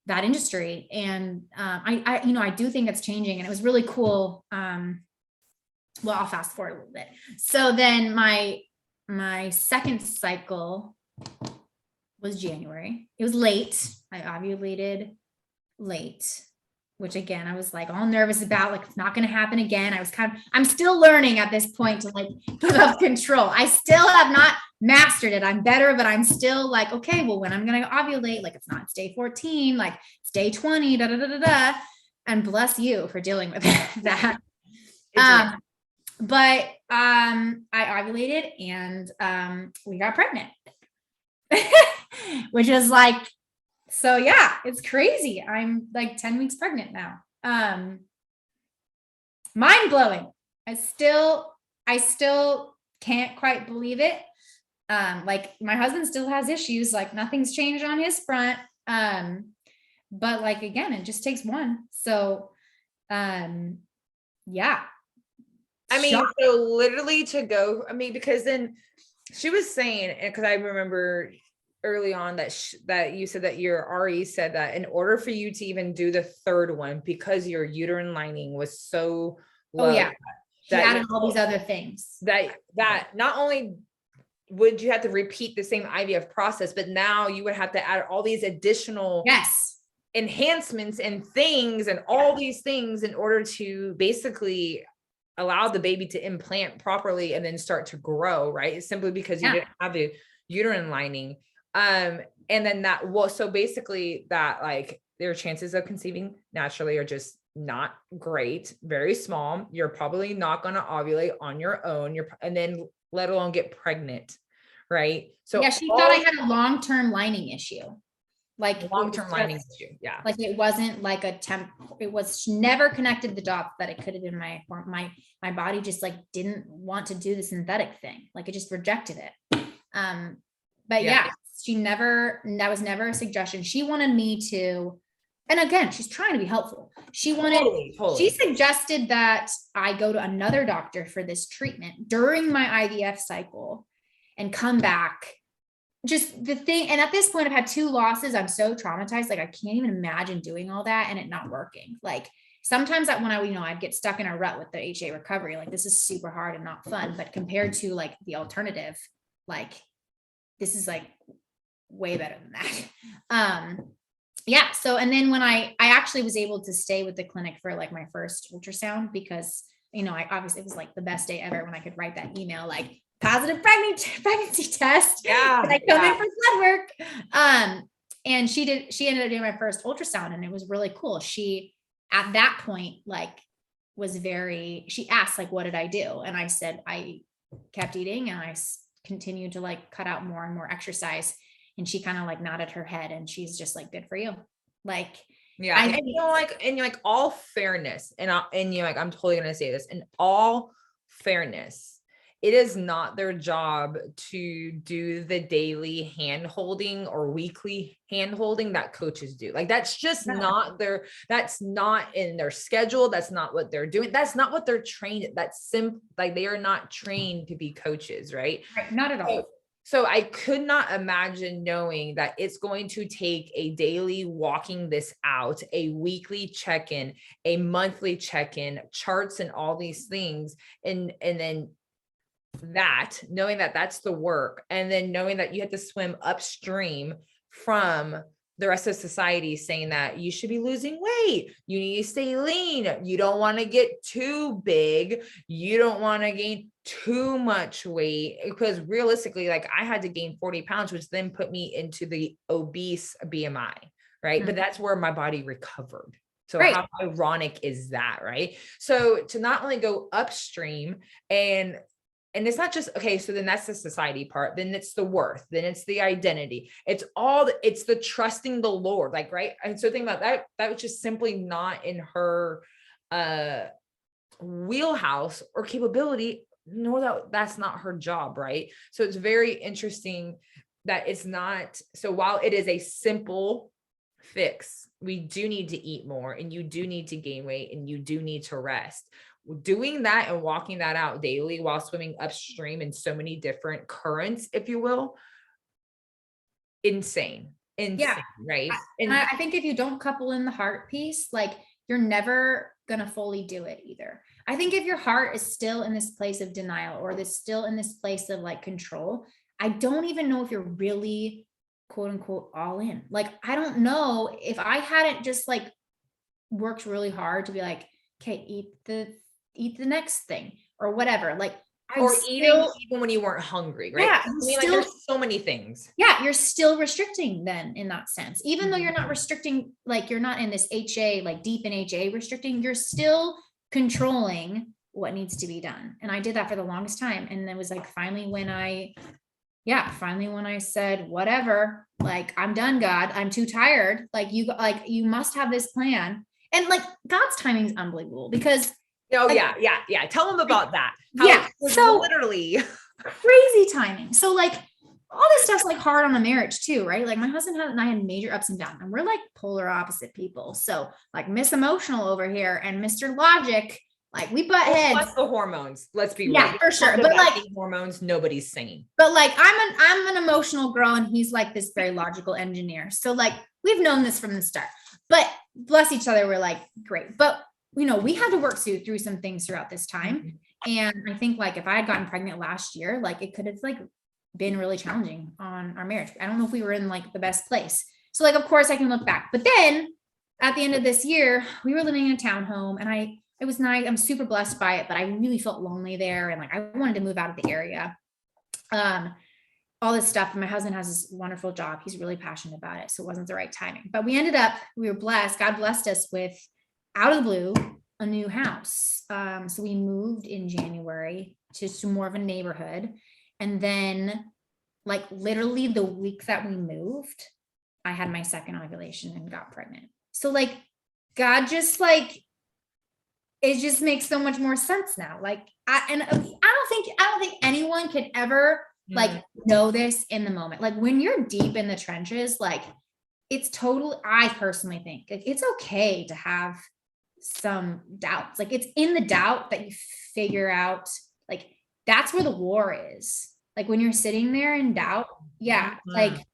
that industry. And I do think it's changing, and it was really cool. Well, I'll fast forward a little bit. So then my second cycle was January. It was late. I ovulated late, which again, I was like all nervous about, like, it's not going to happen again. I'm still learning at this point to like give up control. I still have not mastered it. I'm better, but I'm still like, okay, well, when I'm going to ovulate, like it's day 14, like it's day 20, and bless you for dealing with that. But I ovulated and we got pregnant. which is like, so yeah, it's crazy. I'm like 10 weeks pregnant now. Mind blowing. I still can't quite believe it. Like my husband still has issues, like nothing's changed on his front. But like, again, it just takes one. So, yeah. I mean, so literally to go, I mean, because then she was saying, and because I remember early on that you said that your RE said that in order for you to even do the third one, because your uterine lining was so low, yeah, she that added all these other things. That not only would you have to repeat the same IVF process, but now you would have to add all these additional enhancements and things and all these things in order to basically allow the baby to implant properly and then start to grow, right? Simply because you didn't have a uterine lining. And then so basically that like their chances of conceiving naturally are just not great, very small. You're probably not going to ovulate on your own. And then let alone get pregnant, right? So yeah, she thought I had a long-term lining issue. Like long-term lining issue. Yeah. Like it wasn't like it was never connected the dots that it could have been my body just like didn't want to do the synthetic thing. Like it just rejected it. But yeah, that was never a suggestion. She wanted me to, and again, she's trying to be helpful. She she suggested that I go to another doctor for this treatment during my IVF cycle and come back. Just the thing, and at this point I've had 2 losses. I'm so traumatized. Like I can't even imagine doing all that and it not working. Like sometimes when I'd get stuck in a rut with the HA recovery, like this is super hard and not fun, but compared to like the alternative, like this is like way better than that. Yeah. So, and then when I actually was able to stay with the clinic for like my first ultrasound, because, I obviously, it was like the best day ever when I could write that email, like positive pregnancy test. Yeah. And I come in for blood work. And she ended up doing my first ultrasound and it was really cool. She, at that point, like she asked like, what did I do? And I said, I kept eating and I continued to like cut out more and more exercise. And she kind of like nodded her head and she's just like, good for you. Like, yeah. And all fairness and I'm totally going to say this in all fairness. It is not their job to do the daily hand holding or weekly hand holding that coaches do. Like, that's just not that's not in their schedule. That's not what they're doing. That's not what they're trained. That's like, they are not trained to be coaches. Right. Not at all. So I could not imagine knowing that it's going to take a daily walking this out, a weekly check-in, a monthly check-in, charts and all these things. And then knowing that that's the work, and then knowing that you have to swim upstream from the rest of society saying that you should be losing weight, you need to stay lean, you don't want to get too big, you don't want to gain too much weight, because realistically, like I had to gain 40 pounds, which then put me into the obese BMI, right? Mm-hmm. But that's where my body recovered. So how ironic is that, right? So to not only go upstream and it's not just, okay, so then that's the society part, then it's the worth, then it's the identity. It's the trusting the Lord, like, right. And so think about that was just simply not in her wheelhouse or capability, nor that's not her job. Right. So it's very interesting that it's not. So while it is a simple fix, we do need to eat more and you do need to gain weight and you do need to rest. Doing that and walking that out daily while swimming upstream in so many different currents, if you will, insane, right? And I think if you don't couple in the heart piece, like you're never going to fully do it either. I think if your heart is still in this place of denial or still in this place of like control, I don't even know if you're really quote unquote all in. Like, I don't know if I hadn't just like worked really hard to be like, okay, eat the next thing or whatever. Like, eating even when you weren't hungry, right? Yeah. I mean, like, there's so many things. Yeah. You're still restricting then in that sense, even though you're not restricting, like you're not in this HA, like deep in HA restricting, you're still controlling what needs to be done. And I did that for the longest time. And it was like, finally, when I yeah, finally, when I said, whatever, like, I'm done, God, I'm too tired. Like you must have this plan. And like God's timing is unbelievable because Oh like, yeah. Tell them about that. How it yeah, was so literally. crazy timing. So like all this stuff's like hard on a marriage too, right? Like my husband and I had major ups and downs, and we're like polar opposite people. So like Miss Emotional over here and Mr. Logic, like we butt heads. Plus the hormones. Let's be real. Yeah, for sure. But like hormones, nobody's sane. But like I'm an emotional girl and he's like this very logical engineer. So like we've known this from the start. But bless each other, we're like great. But we had to work through some things throughout this time. And I think like if I had gotten pregnant last year, like it could have like been really challenging on our marriage. I don't know if we were in like the best place. So like of course I can look back. But then at the end of this year, we were living in a townhome and it was nice. I'm super blessed by it, but I really felt lonely there. And like I wanted to move out of the area. All this stuff. And my husband has this wonderful job. He's really passionate about it. So it wasn't the right timing, but we were blessed. God blessed us with, out of the blue, a new house. So we moved in January to more of a neighborhood. And then like literally the week that we moved, I had my second ovulation and got pregnant. So like God just like, it just makes so much more sense now. Like I don't think anyone can ever like know this in the moment. Like when you're deep in the trenches, like it's totally, I personally think like, it's okay to have some doubts. Like it's in the doubt that you figure out, like that's where the war is. Like when you're sitting there in doubt, like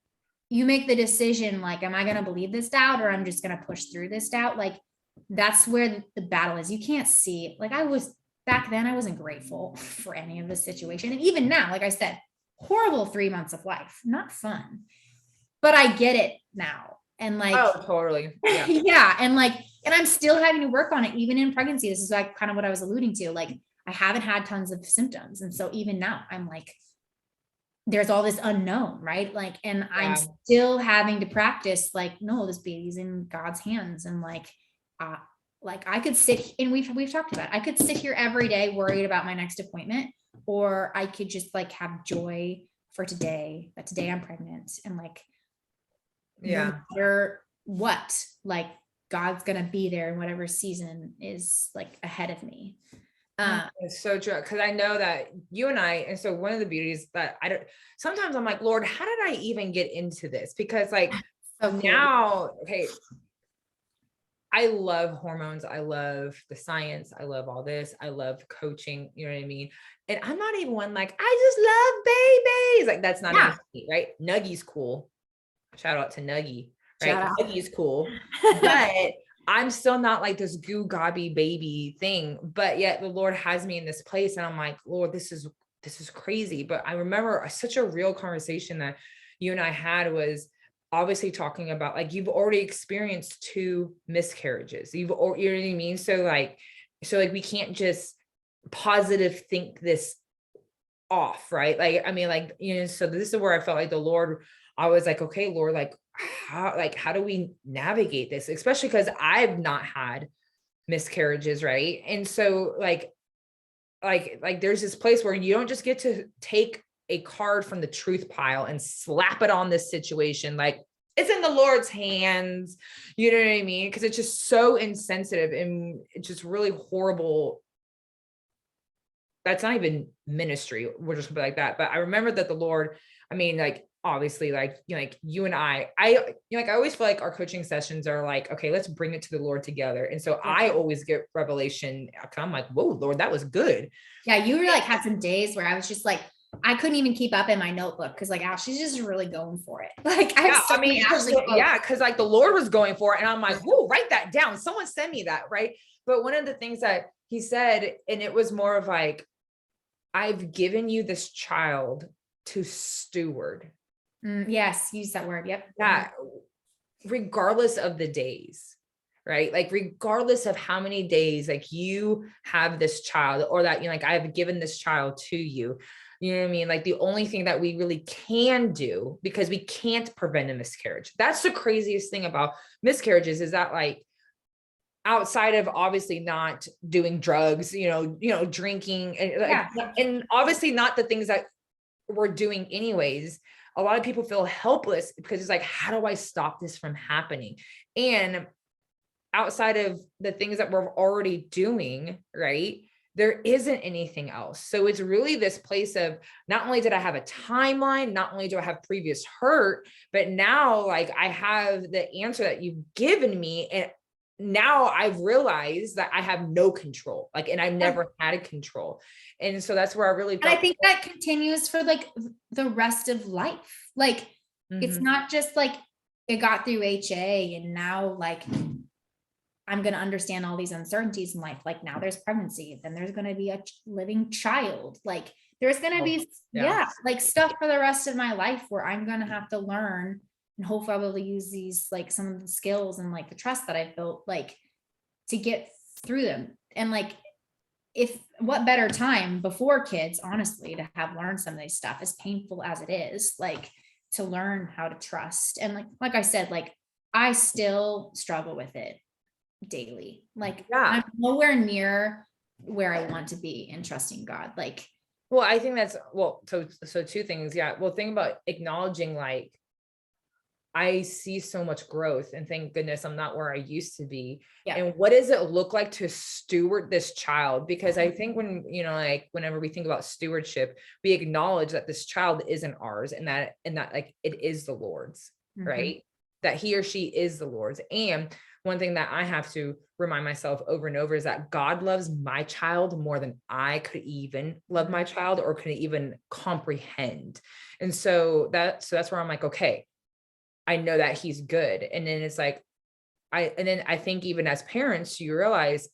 you make the decision, like, am I going to believe this doubt or I'm just going to push through this doubt? Like that's where the battle is. You can't see it. Like back then I wasn't grateful for any of the situation. And even now, like I said, horrible 3 months of life, not fun, but I get it now. And like, oh, totally. Yeah. yeah. And like, and I'm still having to work on it even in pregnancy. This is like kind of what I was alluding to. Like I haven't had tons of symptoms. And so even now I'm like, there's all this unknown, right? Like, and I'm still having to practice like, no, this baby's in God's hands. And like I could sit and we've talked about it. I could sit here every day worried about my next appointment, or I could just like have joy for today, that today I'm pregnant and like, no matter what, like God's going to be there in whatever season is like ahead of me. It's so true. Cause I know that you and and so one of the beauties that sometimes I'm like, Lord, how did I even get into this? Because like now, okay, I love hormones. I love the science. I love all this. I love coaching. You know what I mean? And I'm not even one like, I just love babies. Like that's not even me, right? Nuggy's cool. Shout out to Nuggy, right? Nuggy's cool. But I'm still not like this goo gobby baby thing. But yet the Lord has me in this place. And I'm like, Lord, this is crazy. But I remember such a real conversation that you and I had was obviously talking about like you've already experienced 2 miscarriages. You know what I mean? So like we can't just positive think this off, right? Like I mean, like so this is where I felt like the Lord. I was like, okay, Lord, like how do we navigate this? Especially because I've not had miscarriages, right? And so like there's this place where you don't just get to take a card from the truth pile and slap it on this situation. Like it's in the Lord's hands. You know what I mean? Because it's just so insensitive and it's just really horrible. That's not even ministry. We're just gonna be like that. But I remember that the Lord, I mean, like, obviously like, like you and I always feel like our coaching sessions are like, okay, let's bring it to the Lord together. And so I always get revelation. I'm like, whoa, Lord, that was good. Yeah. You were like, had some days where I was just like, I couldn't even keep up in my notebook because like Ashley's just really going for it. Like because like the Lord was going for it. And I'm like, whoa, write that down. Someone send me that. Right. But one of the things that he said, and it was more of like, I've given you this child to steward. Yes, use that word. Yep. Yeah. Regardless of the days, right? Like regardless of how many days like you have this child or that like I have given this child to you. You know what I mean? Like the only thing that we really can do, because we can't prevent a miscarriage. That's the craziest thing about miscarriages is that like outside of obviously not doing drugs, drinking and obviously not the things that we're doing anyways, a lot of people feel helpless because it's like, how do I stop this from happening? And outside of the things that we're already doing, right, there isn't anything else. So it's really this place of, not only did I have a timeline, not only do I have previous hurt, but now like I have the answer that you've given me. And now I've realized that I have no control, like, and I've never had a control. And so that's where I really And I think that continues for like the rest of life. Like, it's not just like it got through HA and now like I'm going to understand all these uncertainties in life. Like now there's pregnancy, then there's going to be a living child. Like there's going to be, like stuff for the rest of my life where I'm going to have to learn, and hopefully I'll be able to use these, like some of the skills and like the trust that I've built, like to get through them. And like, if what better time before kids, honestly, to have learned some of these stuff, as painful as it is, like to learn how to trust. And like I said, like I still struggle with it daily. Like I'm nowhere near where I want to be in trusting God. Like, well, I think that's, well, so two things. Yeah. Well, think about acknowledging, like, I see so much growth and thank goodness I'm not where I used to be. Yeah. And what does it look like to steward this child? Because I think when, you know, like whenever we think about stewardship, we acknowledge that this child isn't ours and that like it is the Lord's, right? That he or she is the Lord's. And one thing that I have to remind myself over and over is that God loves my child more than I could even love my child or could even comprehend. And so that's where I'm like, okay, I know that he's good. And then it's like, I think even as parents, you realize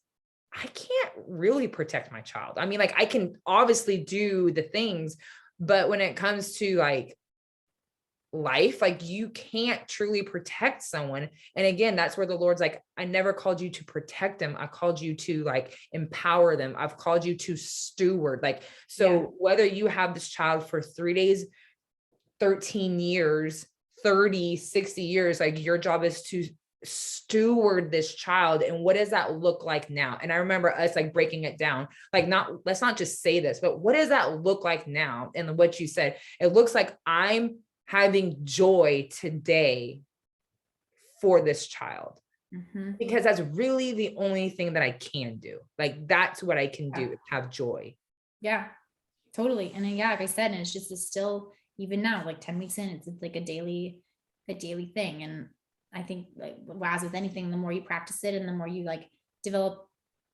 I can't really protect my child. I mean, like I can obviously do the things, but when it comes to like life, like you can't truly protect someone. And again, that's where the Lord's like, I never called you to protect them. I called you to like empower them. I've called you to steward. Like, so whether you have this child for 3 days, 13 years, 30, 60 years, like your job is to steward this child. And what does that look like now? And I remember us like breaking it down, like let's not just say this, but what does that look like now? And what you said, it looks like I'm having joy today for this child, because that's really the only thing that I can do. Like, that's what I can do, have joy. Yeah, totally. And then, like I said, and it's still, even now, like 10 weeks in, it's like a daily thing. And I think like, as with anything, the more you practice it and the more you like develop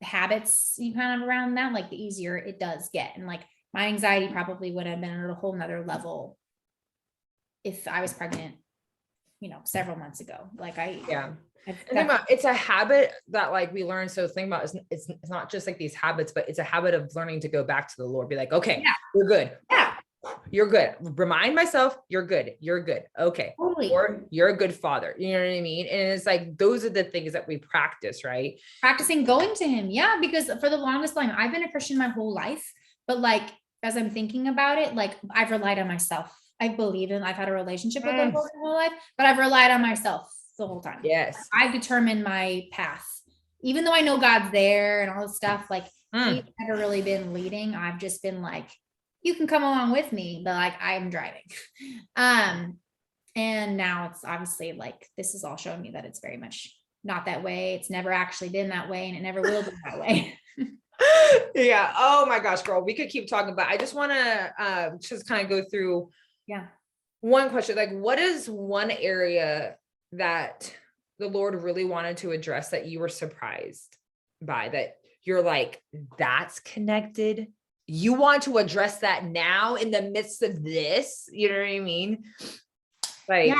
habits you kind of around that, like the easier it does get. And like my anxiety probably would have been at a whole nother level if I was pregnant, you know, several months ago. Like it's a habit that like we learn. So think about it's not just like these habits, but it's a habit of learning to go back to the Lord, be like, okay, you're good. Yeah. You're good. Remind myself, you're good. You're good. Okay. Totally. Or you're a good father. You know what I mean? And it's like, those are the things that we practice, right? Practicing going to him. Yeah. Because for the longest time, I've been a Christian my whole life, but like, as I'm thinking about it, like I've relied on myself. I believe in, I've had a relationship with the Lord my whole life, but I've relied on myself the whole time. Yes. I've determined my path, even though I know God's there and all this stuff, like he's never really been leading. I've just been like, you can come along with me, but like I'm driving. And now it's obviously like, this has all shown me that it's very much not that way. It's never actually been that way, and it never will be that way. Yeah. Oh my gosh, girl, we could keep talking, but I just want to just kind of go through one question. Like, what is one area that the Lord really wanted to address that you were surprised by, that you're like, that's connected? You want to address that now in the midst of this? You know what I mean? Like,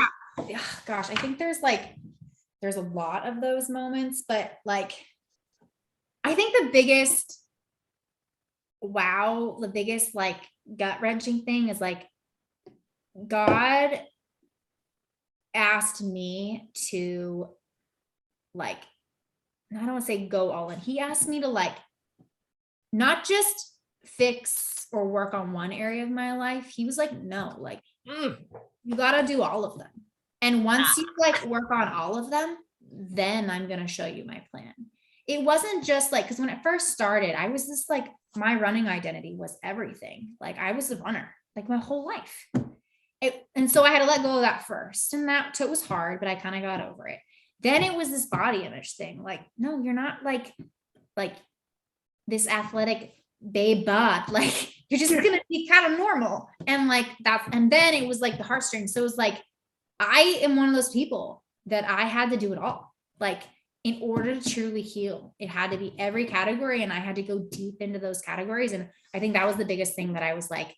yeah, gosh, I think there's a lot of those moments, but like, I think the biggest like gut wrenching thing is like, God asked me to like, I don't want to say go all in. He asked me to like, not just fix or work on one area of my life. He was like, no, like you got to do all of them. And once you like work on all of them, then I'm going to show you my plan. It wasn't just like, because when it first started, I was just like, my running identity was everything. Like I was a runner. like my whole life. And so I had to let go of that first. And that was hard, but I kind of got over it. Then it was this body image thing. Like, no, you're not like this athletic babe bod. Like, you're just going to be kind of normal. And like that. And then it was like the heartstrings. So it was like, I am one of those people that I had to do it all. Like, in order to truly heal, it had to be every category. And I had to go deep into those categories. And I think that was the biggest thing that I was like,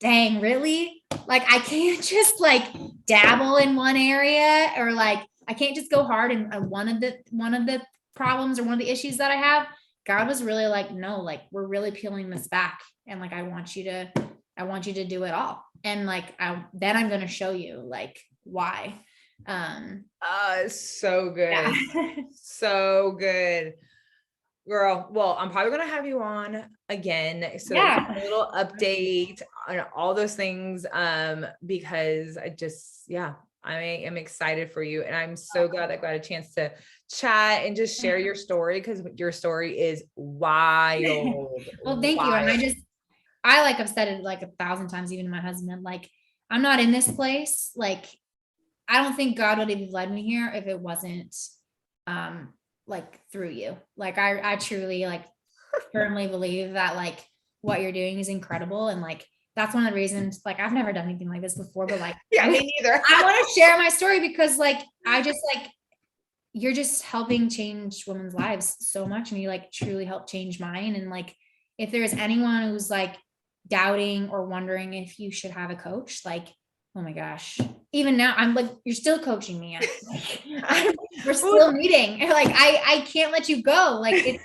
dang, really? Like, I can't just like dabble in one area, or like, I can't just go hard in one of the problems or one of the issues that I have. God was really like, no, like, we're really peeling this back. And like, I want you to do it all. And like, then I'm going to show you like why. So good. Yeah. So good. Girl, well, I'm probably going to have you on again. So Yeah. a little update on all those things. Because I am excited for you. And I'm so glad I got a chance to chat and just share your story, because your story is wild. Well, thank you. And I like, I've said it like 1,000 times, even to my husband, like, I'm not in this place. Like, I don't think God would have led me here if it wasn't, like through you. Like, I truly like firmly believe that like what you're doing is incredible. And like, that's one of the reasons, like, I've never done anything like this before, but like, Yeah, me neither. I want to share my story because like, I just like, you're just helping change women's lives so much. And you like truly help change mine. And like, if there's anyone who's like doubting or wondering if you should have a coach, like, oh my gosh, even now I'm like, you're still coaching me. We're still meeting. Like, I can't let you go. Like,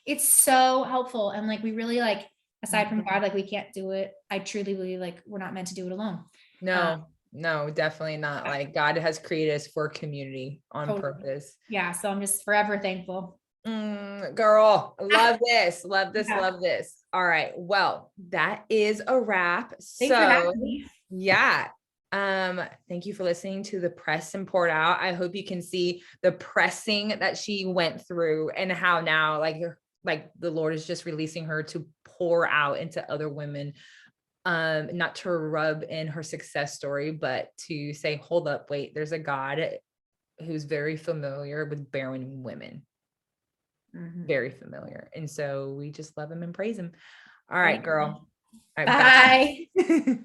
it's so helpful. And like, we really like, aside from God, like, we can't do it. I truly believe like we're not meant to do it alone. No, definitely not. Like, God has created us for community on purpose. Yeah. So I'm just forever thankful. Girl, love this. All right. Well, that is a wrap. Thanks for having me. Yeah. Thank you for listening to the Press and Poured Out. I hope you can see the pressing that she went through, and how now like the Lord is just releasing her to pour out into other women. Not to rub in her success story, but to say, hold up, wait, there's a God who's very familiar with barren women. Mm-hmm. Very familiar. And so we just love him and praise him. All right, girl. All right, bye.